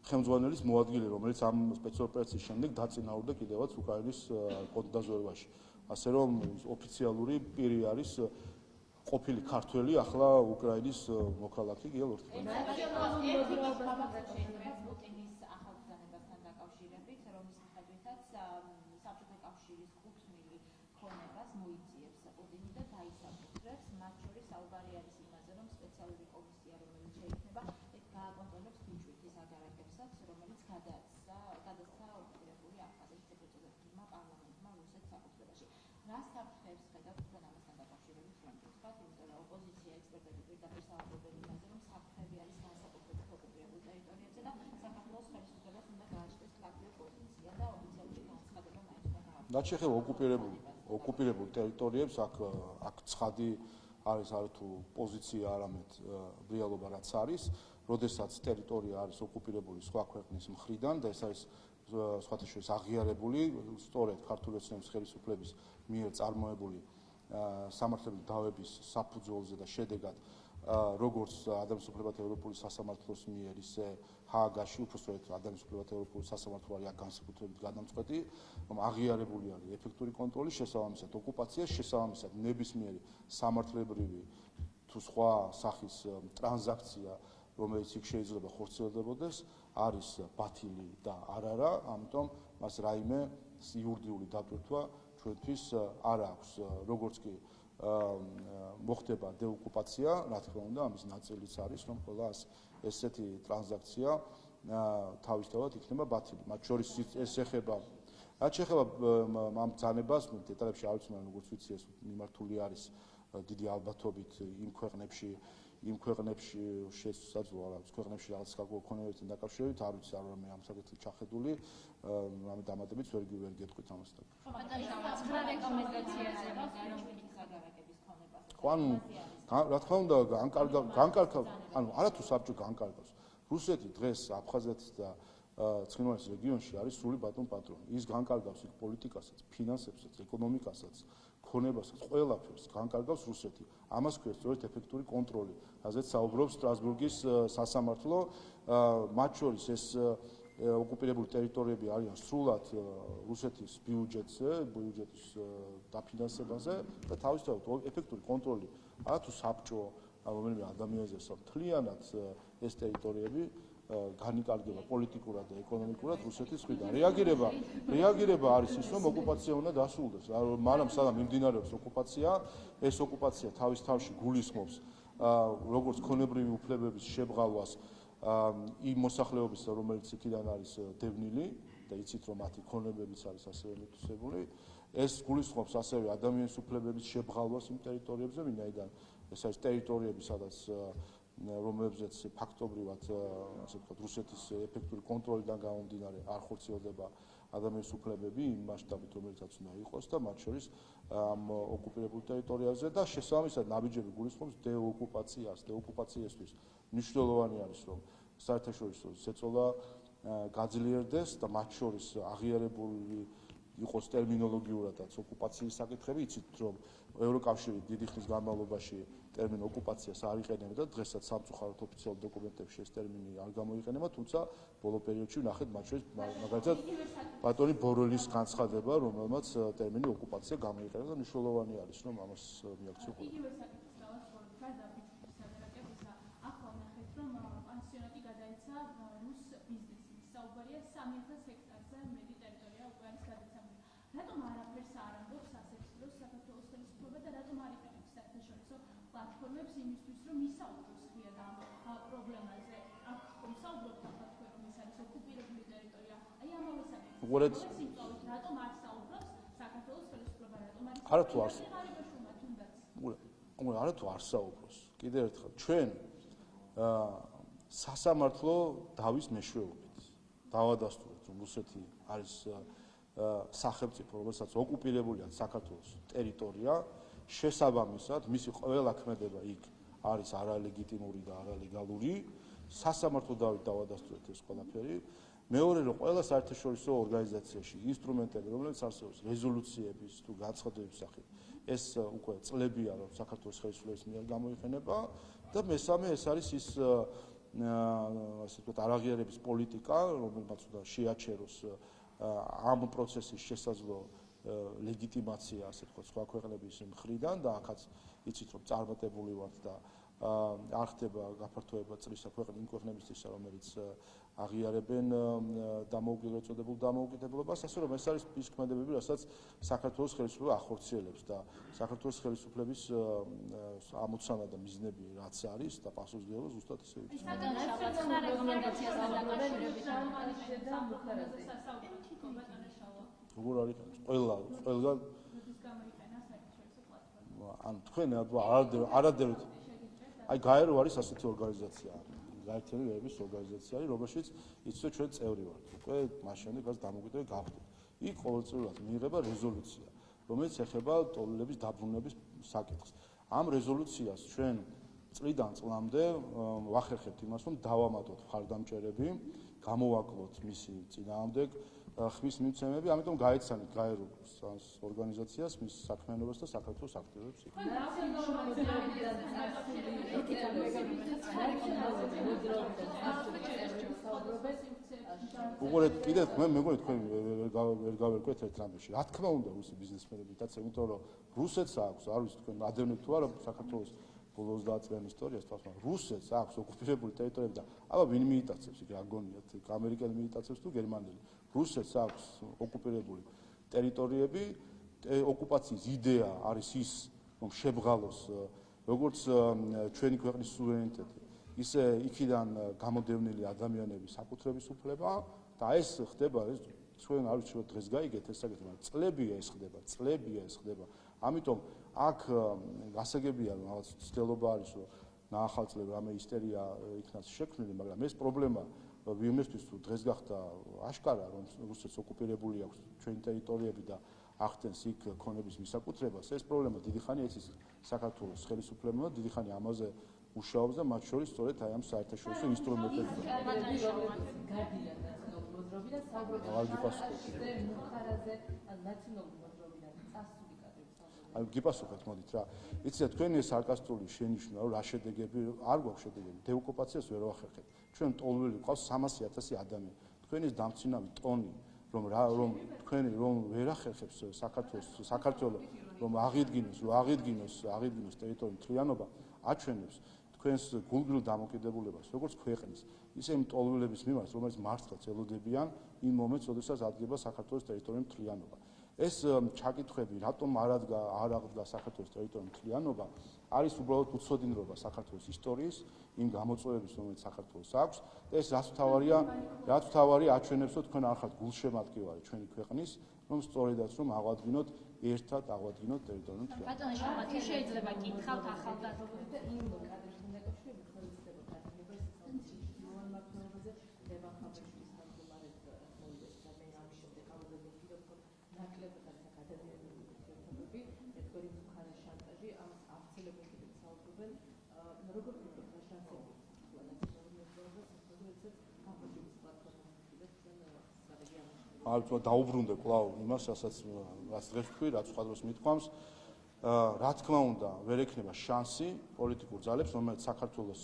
ხელმძღვანელის მოადგილე, რომელიც ამ სპეცოპერაციის შემდეგ დაწინაურდა კიდევაც უკრაინის კონდაზვერაში. ასე რომ ოფიციალური პირი არის ყოფილი ქართველი, ახლა უკრაინის მოქალაქე გია ლორთქიფანიძე. პუტინის ახალ ბრძანებასთან დაკავშირებით, რომლის მიხედვითაც საბჭოთა კავშირის კუთვნილი ქონებას მოიძიებს პუტინი და დაისაბუთრებს, მათ შორის საუბარი არის იმაზე, რომ სპეციალური კომისია, რომელიც შეიქმნება, გააკონტროლებს ბიჭვინთის აგარაკებსაც, რომელიც გადასცა ოკუპირებული აფხაზეთის ეგრეთ წოდებულმა პარლამენტმა რუსეთს საკუთრებაში. რას საფრთხეებს ხედავთ თქვენ ამასთან დაკავშირებით, რომ გითხრათ, იმიტომ რომ ოპოზიცია ექსპერტები პირდაპირ საუბრობენ იმაზე, რომ საფრთხები არის განსაკუთრებით ოკუპირებულ ტერიტორიებზე და საქართველოს ხელისუფლებას უნდა გააჩნდეს კაფე პოზიცია და ოფიციალური განცხადება მაინც უნდა გააკეთოს. რაც შეეხება ოკუპირებულ ტერიტორიებს, აქ ცხადი არის არათუ პოზიცია, არამედ რეალობა რაც არის, როდესაც ტერიტორია არის ოკუპირებული სხვა ქვეყნის მხრიდან და ეს არის სხვათა შორის აღიარებული სწორედ ქართული ოცნების ხელისუფლების მიერ წარმოებული სამართლებრივი დავების საფუძველზე და შედეგად როგორც ადამიანის უფლებათა ევროპული სასამართლოს მიერ ისე ჰააგაში, უпростоრეთ ადამიანის უფლებათა ევროპული სასამართლო არის განსაკუთრებით გადამწყვეტი, რომ აღიარებული არის ეფექტური კონტროლი, შესაბამისად ოკუპაციას, შესაბამისად ნებისმიერი სამართლებრივი თუ სხვა სახის ტრანზაქცია, რომელიც იქ შეიძლება ხორციელდებოდეს, არის ბათილი და არ არა, ამიტომ მას რაიმე იურიდიული დატვირთვა ჩვენთვის არ აქვს, როგორც კი მოხდება დეოკუპაცია, რა თქმა უნდა, ამის ნაწილიც არის, რომ ყველა ესეთი ტრანზაქცია თავისთავად იქნება ბათილი. მათ შორის ეს ეხება, რაც შეეხება ამ ბრძანებას, დეტალებში არ ვიცი, მაგრამ როგორც ვიცი, ეს მიმართული არის დიდი ალბათობით იმ ქვეყნებში შესაძლოა რა ქვეყნებში რაღაც საკონვერტთან დაკავშირებით არ ვიცი არ ვარ მე ამ საკითხით ჩახედული ამ დამატებით ვერ გეტყვით ამას და რეკომენდაციაზე რა თქმა უნდა განკარგავს ანუ არათუ საბჭო განკარგავს რუსეთი დღეს აფხაზეთის და ცხინვალის რეგიონში არის სრული ბატონ პატრონი ის განკარგავს იქ პოლიტიკასაც ფინანსებსაც ეკონომიკასაც ქონებასაც ყველაფერს განკარგავს რუსეთი ამას ქვია სწორედ ეფექტური კონტროლი რაზეც საუბრობს სტრასბურგის სასამართლო მათ შორის ეს ოკუპირებული ტერიტორიები არიან სრულად რუსეთის ბიუჯეტის დაფინანსებაზე და თავისთავად ეფექტური კონტროლი არათუ საბჭო რომელიმე ადამიანზე მთლიანად ეს ტერიტორიები განიკარგება პოლიტიკურად და ეკონომიკურად რუსეთის მხრიდან. რეაგირება არის ის, რომ ოკუპაცია უნდა დასრულდეს. მაგრამ სადაც მიმდინარეობს ოკუპაცია, ეს ოკუპაცია თავის თავში გულისხმობს როგორც ქონებრივი უფლებების შებრალვას იმ მოსახლეობისა, რომელიც იქიდან არის დევნილი და იცით რომ მათი ქონებებიც არის ასევე მითვისებული, ეს გულისხმობს ასევე ადამიანის უფლებების შებრალვას იმ ტერიტორიებზე, ვინაიდან ეს არის ტერიტორიები, სადაც რომლებზეც ფაქტობრივად ასე ვთქვათ რუსეთის ეფექტური კონტროლიდან გამომდინარე არ ხორციელდება ადამიანის უფლებები იმ მასშტაბით რომელიცაც უნდა იყოს და მათ შორის ამ ოკუპირებულ ტერიტორიაზე და შესაბამისად ნაბიჯები გულისხმობს დეოკუპაციისთვის მნიშვნელოვანი არის რომ საერთაშორისო ზეწოლა გაძლიერდეს და მათ შორის აღიარებული იყოს ტერმინოლოგიურადაც ოკუპაციის საკითხები იცით რომ ევროკავშირი დიდი ხნის განმავლობაში ტერმინ ოკუპაციას არ იყენებდა დღესაც სამწუხაროდ ოფიციალურ დოკუმენტებში ეს ტერმინი არ გამოიყენება თუმცა ბოლო პერიოდში ვნახეთ მათ შორის მაგალითად ბატონი ბორელის განცხადება რომელმაც ტერმინი ოკუპაცია გამოიყენება და მნიშვნელოვანი არის რომ ამას მიაქციო ყველა იგივე საკითხის დავასრულოთ გარდა ბიჭვინთის აგარაკებისა ახლა ვნახეთ რომ პანსიონატი გადაეცა რუს ბიზნესის საუბარია 3000 ჰექტარზე მეტი ტერიტორია უკვე არის გადაცემული რატომ არაფერს არ ამბობს ასეთ დროს საქართველოს ხელისუფლება და რატომ არ იყენებს საერთაშორისო პლატფორმებს იმისთვის რომ ისაუბროს ღიად ამ პრობლემაზე აქ რომ საუბრობთ უყურეთ სიმწოვით რატომ არ საუბრობს საქართველოს ხელისუფლება რატომ არის არათუ არ ღარიბაშვილმა თუნდაც არათუ არ საუბრობს კიდევ ერთხელ ჩვენ სასამართლო დავის მეშვეობით დავადასტურეთ რომ რუსეთი არის სახელმწიფო რომელსაც ოკუპირებულია საქართველოს ტერიტორია შესაბამისად მისი ყველა ქმედება იქ არის არალეგიტიმური და არალეგალური სასამართლო დავით დავადასტურეთ ეს ყველაფერი მეორე რომ ყველა საერთაშორისო ორგანიზაციაში ინსტრუმენტები რომლებიც არსებობს რეზოლუციების თუ განცხადებების სახით ეს უკვე წლებია რომ საქართველოს ხელისუფლების მიერ გამოიყენება და მესამე ეს არის ის ასე ვთქვათ არაღიარების პოლიტიკა რომელმაც უნდა შეაჩეროს ამ პროცესის შესაძლო ლეგიტიმაცია ასე ვთქვათ სხვა ქვეყნების მხრიდან და აქაც იცით რომ წარმატებული ვართ და არ ხდება გაფართოება წრისა იმ ქვეყნებისთვისა რომელიც აღიარებენ დამოუკიდებლობას ასე რომ ეს არის ის ქმედებები რასაც საქართველოს ხელისუფლება ახორციელებს და საქართველოს ხელისუფლების ამოცანა და მიზნები რაც არის და პასუხისმგებლობა ზუსტად ისე იცით როგორ არის ყველგან ან თქვენ არადევნით აი გაერო არის ასეთი ორგანიზაცია გაერთიანებული ერების ორგანიზაცია არის რომელშიც იცით ჩვენ წევრი ვართ უკვე მას შემდეგ რაც დამოუკიდებელი გავხდით იქ ყოველწლიურად მიიღება რეზოლუცია რომელიც ეხება ტოლების დაბრუნების საკითხს ამ რეზოლუციას ჩვენ წლიდან წლამდე ვახერხებთ იმას რომ დავამატოთ მხარდამჭერები გამოვაკლოთ მისი წინააღმდეგ ხმის მიმცემები ამიტომ გაეცანით გაეროს ორგანიზაციას მის საქმიანობას და საქართველოს აქტივებს იქ უყურეთ კიდევ მე მეგონი თქვენ ვერ გავერკვეთ ერთ რამეში რა თქმა უნდა რუსი ბიზნესმენებითაც იმიტომ რომ რუსეთს აქვს არ ვიცი თქვენ ადევნებთ თუ არა საქართველოს ბოლო 30 წლიანი ისტორიას თავს რუსეთს აქვს ოკუპირებული ტერიტორიები და აბა ვინ მიიტაცებს იქ რა გონიათ ამერიკელი მიიტაცებს თუ გერმანელი რუსეთს აქვს ოკუპირებული ტერიტორიები ოკუპაციის იდეა არის ის რომ შებღალოს როგორც ჩვენი ქვეყნის სუვერენიტეტი ისე იქიდან გამოდევნილი ადამიანების საკუთრების უფლება და ეს ხდება ეს ჩვენ არ ვიცი რომ დღეს გაიგეთ ეს საკითხი მაგრამ წლებია ეს ხდება ამიტომ აქ გასაგებია რომ რაღაც ცდელობა არის რომ ნაახალწლები რამე ისტერია იქნას შექმნილი მაგრამ ეს პრობლემა ვიმესთვის თუ დღეს გახდა აშკარა რომ რუსეთს ოკუპირებული აქვს ჩვენი ტერიტორიები და ახდენს იქ ქონების მისაკუთრებას ეს პრობლემა დიდი ხანია იცის საქართველოს ხელისუფლებამ დიდი ხანი ამაზე მუშაობს და მათ შორის სწორედ აი ამ საერთაშორისო ინსტრუმენტებში აი გიპასუხეთ მოდით რა იცით თქვენი სარკასტული შენიშვნა რომ რა შედეგები არ გვაქვს შედეგები დეოკუპაციას ვერ ვახერხებთ ჩვენ ტოლველი ყავს 300,000 ადამიანი თქვენის დამცინავი ტონი რომ თქვენი რომ ვერ ახერხებს საქართველოს რომ აღიდგინოს ტერიტორიული მთლიანობა აჩვენებს თქვენს გულგრილ დამოკიდებულებას როგორც ქვეყნის ისე იმ ტოლველების მიმართ რომელიც მართლაც ელოდებიან იმ მომენტს როდესაც ადგება საქართველოს ტერიტორიული მთლიანობა ეს ჩაკითხვები რატომ არ აღდგა საქართველოს ტერიტორიული მთლიანობა არის უბრალოდ უცოდინრობა საქართველოს ისტორიის იმ გამოწვევების რომელიც საქართველოს აქვს და ეს რაც თავარია აჩვენებს რომ თქვენ არ ხართ გულშემატკივარი ჩვენი ქვეყნის რომ სწორედაც რომ აღვადგინოთ ერთად აღვადგინოთ ტერიტორიული მთლიანობა ბატონო შამათი შეიძლება გითხავთ ახალგაზრდებს და იმ კადრებთან დაკავშირებით ხელისუფლება დევახაბეშვილის გამგომარეთ მოიდეს და მე ამ შემდეგ ამბობენ კიდევ უფრო ნაკლებად აკადემიური ურთიერთობები ერთგვარი მხარე შანტაჟი ამას აღწევენ კიდევ საუბრობენ როგორ ვიქნებ შანტაჟი ალბათ დაუბრუნდე კვლავ იმას რასაც დღეს თქვი რაც სხვადასხვა მithkwams რა თქმა უნდა ვერ ექნება შანსი პოლიტიკურ ძალებს რომელიც საქართველოს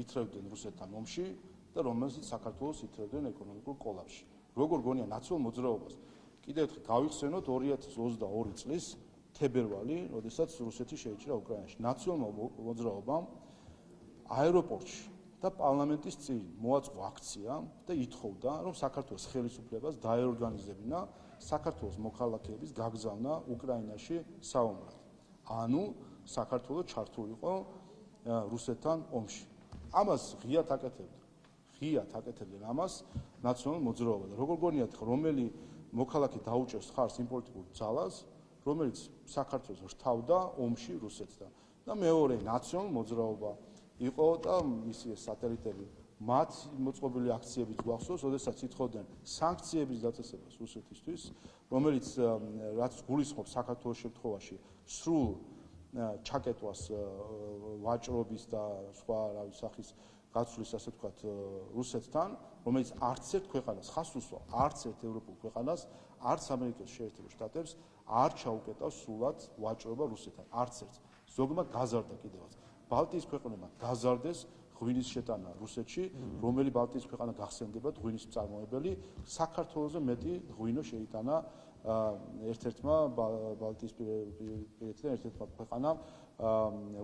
ითრევდნენ რუსეთთან ომში და რომელსაც საქართველოს ითრევდნენ ეკონომიკურ კოლაფში როგორ გონია ნაციონალურ მოძრაობას კიდევ ერთხელ გავიხსენოთ 2022 წლის თებერვალი როდესაც რუსეთი შეიჭრა უკრაინაში ნაციონალურ მოძრაობამ აეროპორტში და პარლამენტის წინ მოაწყო აქცია და ითხოვდა რომ საქართველოს ხელისუფლებას დაეორგანიზებინა საქართველოს მოქალაქეების გაგზავნა უკრაინაში საომრად. ანუ საქართველოს ჩართულიყო რუსეთთან ომში. ამას ღიად აკეთებდნენ ამას ნაციონალურ მოძრაობა და როგორ გონიათ რომელი მოქალაქე დაუჭერს ხარს იმ პოლიტიკურ ძალას, რომელიც საქართველოს რთავდა ომში რუსეთთან. და მეორე ნაციონალურ მოძრაობა იყო და მისი სატელიტები მათ მოწყობილი აქციების გვახსოვს, როდესაც ითხოვდნენ სანქციების დაწესებას რუსეთისთვის, რომელიც რაც გულისხმობს საქართველოს შემთხვევაში სრულ ჩაკეტვას ვაჭრობის და სხვა სახის გაცვლის, ასე ვთქვათ, რუსეთთან, რომელიც არც ერთ ქვეყანას ხას უსვა, არც ერთ ევროპულ ქვეყანას, არც ამერიკის შეერთებულ შტატებს არ ჩაუკეტავს სრულად ვაჭრობა რუსეთთან, არც ერთს. ზოგმა გაზარდა კიდევაც. ბალტიის ქვეყნებმა გაზარდეს ღვინის შეტანა რუსეთში, რომელი ბალტიის ქვეყანა გახსენდებათ ღვინის მწარმოებელი, საქართველოზე მეტი ღვინო შეიტანა ერთ-ერთმა ბალტიისპირეთიდან ერთ-ერთმა ქვეყანამ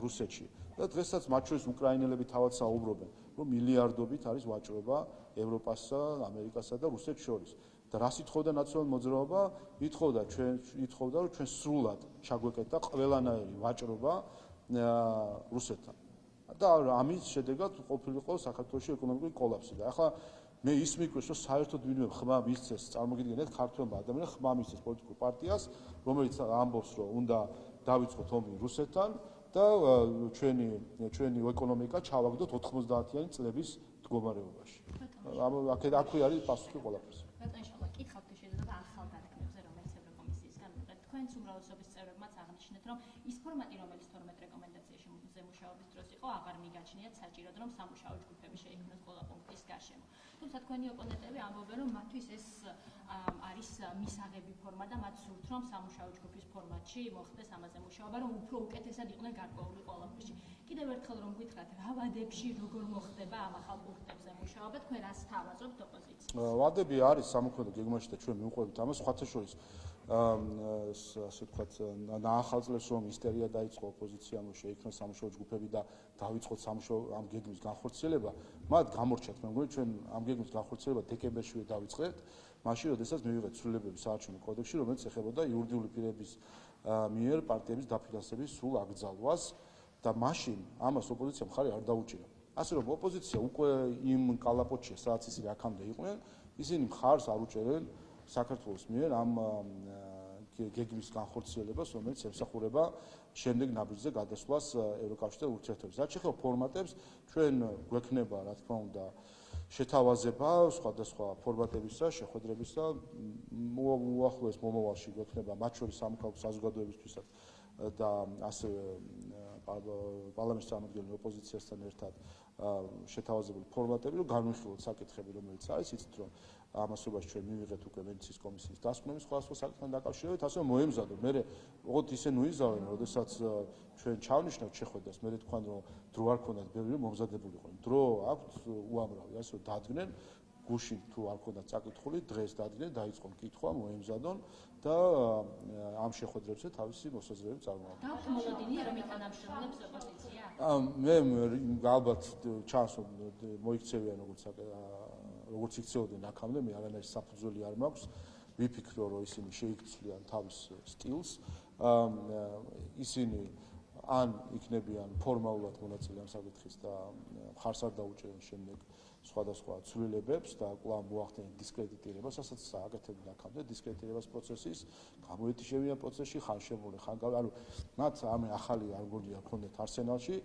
რუსეთში. და დღესაც მათ შორის უკრაინელები თავად საუბრობენ, რომ მილიარდობით არის ვაჭრობა ევროპასა, ამერიკასა და რუსეთს შორის. და რას ითხოვდა ნაციონალური მოძრაობა? ითხოვდა, რომ ჩვენ სრულად ჩაგვეკეტა ყველანაირი ვაჭრობა რუსეთთან. და ამის შედეგად ყოფილიყო საქართველოში ეკონომიკური კოლაფსი. და ახლა მე ის მიკვირს, რომ საერთოდ ვინმე ხმა მისცეს, წარმოგიდგენთ ქართველმა ადამიანმა ხმა მისცეს პოლიტიკურ პარტიას, რომელიც ამბობს, რომ უნდა დავიწყოთ ომი რუსეთთან და ჩვენი ეკონომიკა ჩავაგდოთ 90-იანი წლების მდგომარეობაში. აქვე არის პასუხი ყველაფერს. ბატონო, კითხავთ შეიძლება ახალ დათქმებზე, რომელიც ევროკომისიისგან მიღეთ. თქვენც უმრავლესობის წევრებმაც აღნიშნეთ, რომ ის ფორმატი, რომელიც 12 რეკომენდაციაში მუშაობის დროს იყო, აღარ მიგაჩნიათ საჭიროდ, რომ სამუშაო ჯგუფები შეიქმნოს ყველა პუნქტის გარშემო. თუმცა თქვენი ოპონენტები ამბობენ, რომ მათთვის ეს არის მისაღები ფორმა და მათ სურთ, რომ სამუშაო ჯგუფის ფორმატში მოხდეს ამაზე მუშაობა, რომ უფრო უკეთესად იყვნენ გარკვეული ყველაფერში. კიდევ ერთხელ რომ გითხრათ, რა ვადებში როგორ მოხდება ამ ახალ პუნქტებზე მუშაობა, თქვენ რას თავაზობთ ოპოზიციას? ვადები არის სამოქმედო გეგმაში და ჩვენ მივყვებით ამას, სხვათა შორის ასე ვთქვათ, ნაახალწლებს რომ ისტერია დაიწყო ოპოზიციამ, რომ შეიქმნას სამუშაო ჯგუფები და დავიწყოთ სამუშაო ამ გეგმის განხორციელება, მათ გამორჩათ, მე მგონი ჩვენ ამ გეგმის განხორციელება დეკემბერშივე დავიწყეთ, მაშინ როდესაც მივიღეთ ცვლილებები საარჩევნო კოდექსში, რომელიც ეხებოდა იურიდიული პირების მიერ პარტიების დაფინანსების სრულ აკრძალვას და მაშინ ამას ოპოზიციამ ხარი არ დაუჭირა. ასე რომ ოპოზიცია უკვე იმ კალაპოტშია, სადაც ისინი აქამდე იყვნენ, ისინი მხარს არ უჭერენ საქართველოს მიერ ამ გეგმის განხორციელებას, რომელიც ემსახურება შემდეგ ნაბიჯზე გადასვლას ევროკავშირთან ურთიერთობებს. რაც შეეხება ფორმატებს, ჩვენ გვექნება, რა თქმა უნდა, შეთავაზება სხვადასხვა ფორმატებისა, შეხვედრებისა, უახლოეს მომავალში გვექნება მათ შორის სამოქალაქო საზოგადოებისთვისაც და ასევე პარლამენტის წარმომადგენელი ოპოზიციასთან ერთად შეთავაზებული ფორმატები, რომ განვიხილოთ საკითხები, რომელიც არის, იცით რომ ამასობაში ჩვენ მივიღეთ უკვე ვენეციის კომისიის დასკვნები სხვადასხვა საკითხთან დაკავშირებით, ასე რომ მოემზადოთ. მე ოღონდ ისე ნუიზავენ, როდესაც ჩვენ ჩავნიშნავთ შეხვედრას, მე თქვენ რომ დრო არ ქონდათ ბევრი მომზადებული იყო. დრო აქვთ უამრავი, ასე რომ დადგნენ გუშინ თუ არ ქონდათ საკითხული, დღეს დადგნენ, დაიწყონ კითხვა, მოემზადონ და ამ შეხვედრებზე თავისი მოსაზრებები წარმოაჩინონ. გამოლოდინია რომ ითანამშრომლებს ოპოზიცია? მე ალბათ ჩანს რომ მოიქცევიან როგორც იქცეოდნენ აქამდე, მე არანაირი საფუძველი არ მაქვს, ვიფიქრო რომ ისინი შეიქცვლიან თავის სტილს, ისინი ან იქნებიან ფორმალურად მონაწილე ამ საკითხის და მხარს არ დაუჭერენ შემდეგ სხვადასხვა ცვლილებებს და კვლავ მოახდინენ დისკრედიტირებას, რასაც აკეთებდნენ აქამდე დისკრედიტირებას პროცესის, გამოეთიშებიან პროცესში, ხან შემოვლენ, ხან ანუ მათ ამ ახალი არ გონია ქონდეთ არსენალში,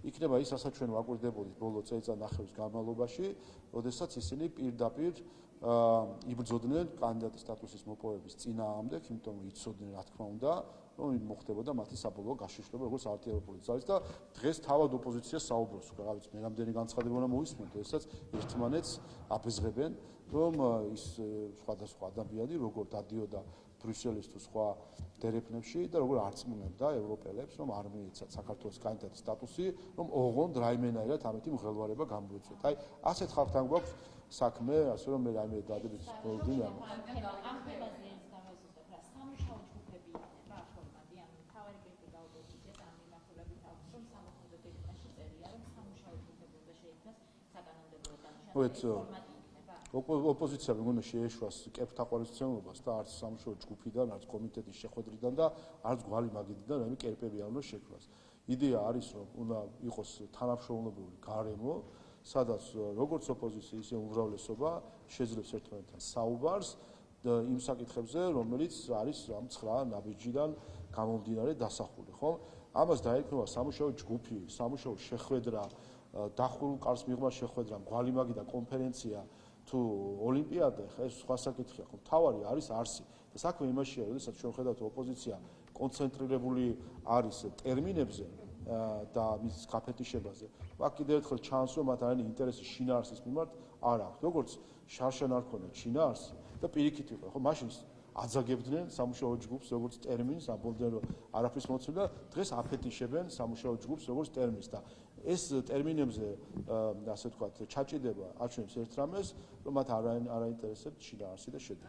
იქნება ის, რასაც ჩვენ ვაკვირდებოდით ბოლო წელიწად-ნახევრის განმავლობაში, როდესაც ისინი პირდაპირ იბრძოდნენ კანდიდატის სტატუსის მოპოვების წინააღმდეგ, იმიტომ რომ იცოდნენ, რა თქმა უნდა, რომ მოხდებოდა მათი საბოლოო გაშიშრება როგორც არტილერიული ძალის და დღეს თავად ოპოზიცია საუბრობს, რაღაც მე რამდენი განცხადება უნდა მოვისმენთ, როდესაც ერთმანეთს აბეზღებენ, რომ ის სხვადასხვა ადამიანი როგორ დადიოდა ბრიუსელის თუ სხვა დერეფნებში და როგორ არწმუნებდა ევროპელებს, რომ არ მიეცათ საქართველოს კანდიდატის სტატუსი, რომ ოღონდ რაიმენაირად ამეთი მღელვარება გამოიწვიეთ. აი, ასეთ ხალხთან გვაქვს საქმე, ასე რომ მე რაიმე დადებით ბოლოდინი არ მაქვს. ოპოზიცია მეგონა შეეშვას კერპთაყვანისმცემლობას და არც სამუშაო ჯგუფიდან, არც კომიტეტის შეხვედრიდან და არც გვარი მაგიდიდან რაიმე კერპები არ უნდა შექმნას. იდეა არის, რომ უნდა იყოს თანამშრომლობრივი გარემო, სადაც როგორც ოპოზიცია, ისე უმრავლესობა შეძლებს ერთმანეთთან საუბარს იმ საკითხებზე, რომელიც არის ამ 9 ნაბიჯიდან გამომდინარე დასახული, ხო? ამას დაეკნოვა სამუშაო ჯგუფი, სამუშაო შეხვედრა, დახურულ კარს მიღმა შეხვედრა, მგვალი და კონფერენცია თუ ოლიმპიადა, ხა ეს სხვა საკითხია, ხო? მთავარი არის არსი. და საქმე იმაშია, როდესაც ჩვენ ხედავთ ოპოზიცია კონცენტრირებული არის ტერმინებზე და მის გაფეთიშებაზე. აქ კიდევ ერთხელ ჩანს, რომ მათ არიანი ინტერესი შინაარსის მიმართ არ აქვს. როგორც შარშან არ ქონდათ შინაარსი და პირიქით იყო, ხო? მაშინ აძაგებდნენ სამუშაო ჯგუფს როგორც ტერმინს, ამბობდნენ რომ არაფრის მოცემდა, დღეს აფეთიშებენ სამუშაო ჯგუფს როგორც ტერმინს და ეს ტერმინებზე ასე ვთქვათ ჩაჭიდება აჩვენებს ერთ რამეს, რომ მათ არ აინტერესებთ შინაარსი და შედეგი.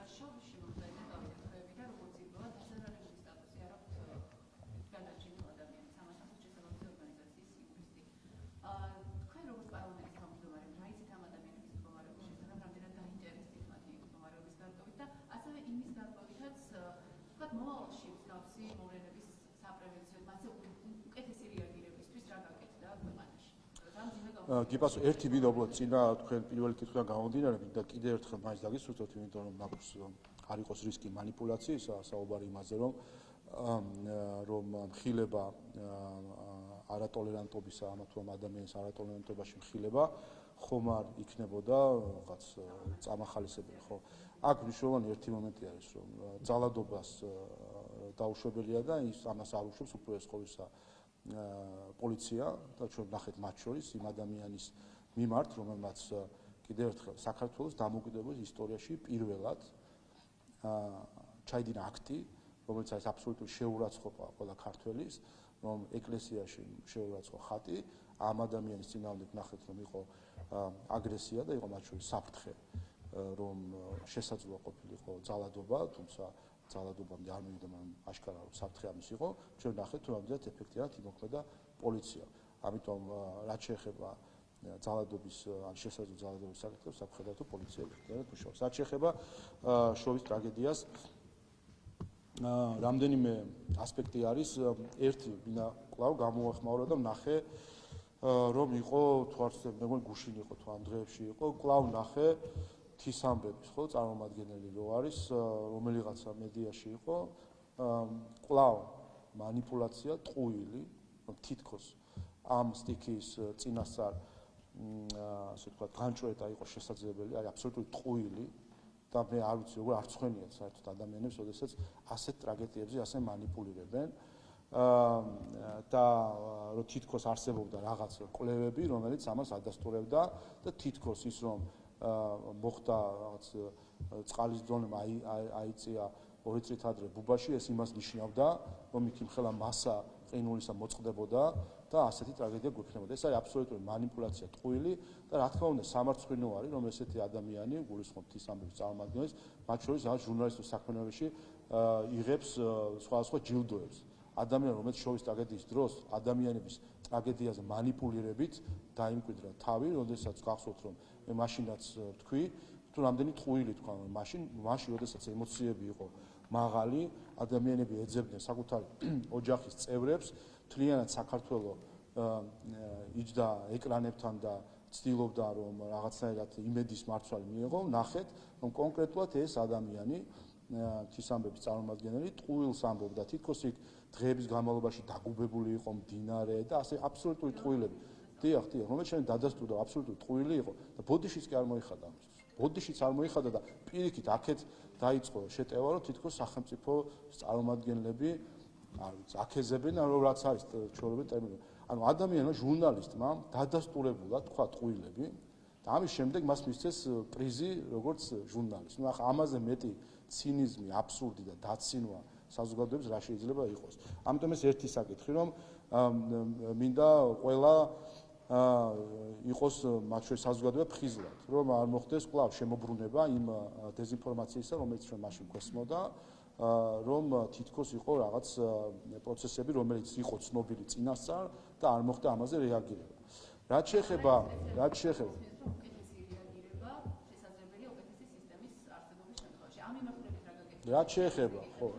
გიპასო ერთი მინდა უბრალოდ წინა თქვენ პირველი კითხვიდან გამომდინარე და კიდევ ერთხელ მაინც დაგისურვებთ, იმიტომ რომ მაქვს არ იყოს რისკი манипуляციისა, საუბარი იმაზე რომ მხილება არატოლერანტობისა, ამა თუ ამ ადამიანის არატოლერანტობაში მხილება ხომ არ იქნებოდა რაღაც წამახალისებელი, ხო? აქ მნიშვნელოვანი ერთი მომენტი არის, რომ ძალადობას დაუშვებელია და ის ამას არ უშვებს უფრო ეს ყოვლისა პოლიცია და ჩვენ ნახეთ მათ შორის იმ ადამიანის მიმართ, რომელმაც კიდევ ერთხელ საქართველოს დამოუკიდებლობის ისტორიაში პირველად ჩაიდინა აქტი, რომელიც არის აბსოლუტური შეურაცხყოფა ყველა ქართველის, რომ ეკლესიაში შეურაცხო ხატი ამ ადამიანის წინააღმდეგ ნახეთ, რომ იყო აგრესია და იყო მათ შორის საფრთხე, რომ შესაძლოა ყოფილიყო ძალადობა, თუმცა ძალადობამდე არ მივიდა, მაგრამ აშკარა რომ საფრთხე ამის იყო, ჩვენ ნახეთ რომ ამდენად ეფექტიანად იმოქმედა პოლიცია. ამიტომ რაც შეეხება ძალადობის ან შესაძლო ძალადობის საკითხებს, აქ ხედავთ რომ პოლიცია ეფექტიანად მუშაობს. რაც შეეხება შოვის ტრაგედიას, რამდენიმე ასპექტი არის, ერთი მინდა კვლავ გამოახმაურო და ნახე რომ იყო თუ არ ვცდები, მეგონი გუშინ იყო თუ ამ დღეებში იყო, კვლავ ნახე თვის ამბების, ხო, წარმომადგენელი რო არის, რომელიღაცა მედიაში იყო, კვლავ манипуляция, ტყუილი, რომ თითქოს ამ სტიქის წინასწარ ასე ვთქვათ, განჭვრეტა იყო შესაძლებელი, არის აბსოლუტური ტყუილი და მე არ ვიცი როგორ არ ცხვენიათ საერთოდ ადამიანებს, ოდესაც ასეთ ტრაგედიებზე ასე манипуლირებენ. და რომ თითქოს არსებობდა რაღაც კვლევები, რომელიც ამას ადასტურებდა და თითქოს ის რომ მოხდა რაღაც წყალის დონემ აიწია 2 წლით ადრე ბუბაში, ეს იმას ნიშნავდა, რომ იქ იმხელა მასა ყინულისა მოწყდებოდა და ასეთი ტრაგედია გვექნებოდა. ეს არის აბსოლუტური манипуляция, ტყუილი და რა თქმა უნდა სამარცხვინო არის, რომ ესეთი ადამიანი, გულისხმობთ ის ამბების წარმომადგენლებს, მათ შორის რაღაც ჟურნალისტურ საქმიანობაში იღებს სხვადასხვა ჯილდოებს. ადამიანი, რომელიც შოვის ტრაგედიის დროს ადამიანების ტრაგედიაზე манипуლირებით დაიმკვიდრა თავი, როდესაც გახსოვთ რომ მე მაშინაც ვთქვი, თუ რამდენი ტყუილი თქვა, მაშინ, როდესაც ემოციები იყო მაღალი, ადამიანები ეძებდნენ საკუთარ ოჯახის წევრებს, თლიანად საქართველო იჯდა ეკრანებთან და ცდილობდა რომ რაღაცნაირად იმედის მარცვალი მიიღო, ნახეთ, რომ კონკრეტულად ეს ადამიანი თვის ამბების წარმომადგენელი ტყუილს ამბობდა, თითქოს იქ დღეების განმავლობაში დაგუბებული იყო მდინარე და ასე აბსოლუტური ტყუილები. დიახ, რომელიც ჩვენ დადასტურდა აბსოლუტური ტყუილი იყო და ბოდიშიც კი არ მოიხადა ამისთვის. ბოდიშიც არ მოიხადა და პირიქით აქეთ დაიწყო შეტევა, რომ თითქოს სახელმწიფო წარმომადგენლები არ ვიცი, აქეზებენ, რომ რაც არის ჩვეულებრივი ტერმინი. ანუ ადამიანმა, ჟურნალისტმა დადასტურებულად თქვა ტყუილები და ამის შემდეგ მას მისცეს პრიზი როგორც ჟურნალისტს. ნუ ახლა ამაზე მეტი ცინიზმი, აბსურდი და დაცინვა საზოგადოების რა შეიძლება იყოს. ამიტომ ეს ერთი საკითხი, რომ მინდა ყველა იყოს მათ შორის საზოგადოება ფხიზლად, რომ არ მოხდეს კვლავ შემოbrunება იმ დეზინფორმაციისა, რომელიც ჩვენ მაშინ გვესმოდა, რომ თითქოს იყო რაღაც პროცესები, რომელიც იყო ცნობილი წინასწარ და არ მოხდა ამაზე რეაგირება. რაც შეეხება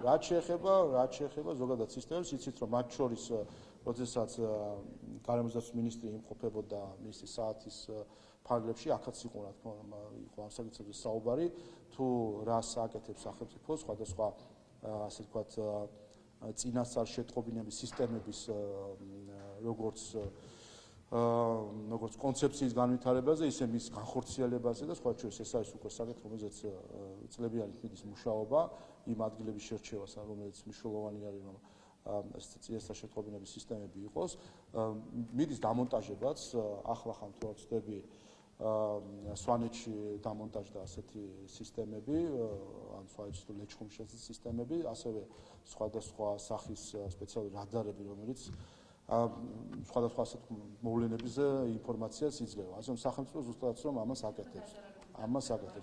რაც შეეხება ზოგადად სისტემებს, იცით რომ მათ შორის როდესაც გარემოსდაცვის მინისტრი იმყოფებოდა ministris საათის ფარგლებში, აქაც იყო რა თქმა უნდა იყო ამ საკითხებზე საუბარი, თუ რა სააკეთებს სახელმწიფო სხვადასხვა ასე ვთქვათ წინასწარ შეტყობინების სისტემების როგორც კონცეფციის განვითარებაზე, ისე მის განხორციელებაზე და სხვა შორის ეს არის უკვე საკითხი, რომელზეც წლებიანი მიდის მუშაობა, იმ ადგილების შერჩევას, რომელიც მნიშვნელოვანი არის, რომ წინასწარ შეტყობინების სისტემები იყოს, მიდის დამონტაჟებაც, ახლა ხან თუ არ ვცდები, სვანეთში დამონტაჟდა ასეთი სისტემები, ან სვანეთში თუ ლეჩხუმში ასეთი სისტემები, ასევე სხვადასხვა სახის სპეციალური რადარები, რომელიც სხვადასხვა ასეთ მოვლენებზე ინფორმაციას იძლევა. ასე რომ სახელმწიფო ზუსტადაც რომ ამას აკეთებს.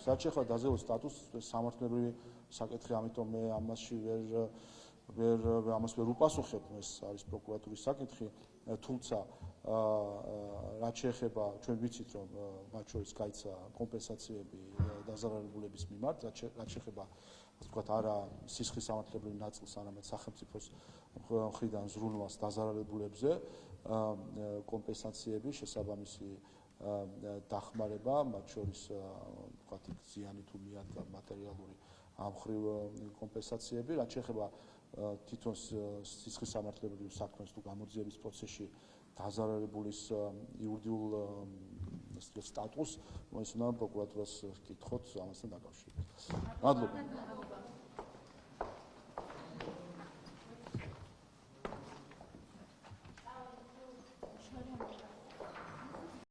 რაც შეეხება დაზევოს სტატუსს, სამართლებრივი საკითხი, ამიტომ მე ამასში ამას ვერ უპასუხებ, ეს არის პროკურატურის საკითხი, თუმცა რაც შეეხება ჩვენ ვიცით რომ მათ შორის გაიცა კომპენსაციები დაზარალებულების მიმართ, რაც შეეხება ასე ვთქვათ არა სისხლის სამართლებრივ ნაწილს, არამედ სახელმწიფოს მხრიდან ზრუნვას დაზარალებულებზე კომპენსაციები, შესაბამისი დახმარება, მათ შორის ვთქვათ ზიანი თუ მიადგა მატერიალური ამ მხრივ კომპენსაციები, რაც შეეხება თვითონ სისხლის სამართლებრივ საქმეს თუ გამოძიების პროცესში დაზარალებულის იურიდიულ სტატუსს, მოიცნა პროკურატურას კითხოთ ამასთან დაკავშირებით. მადლობა.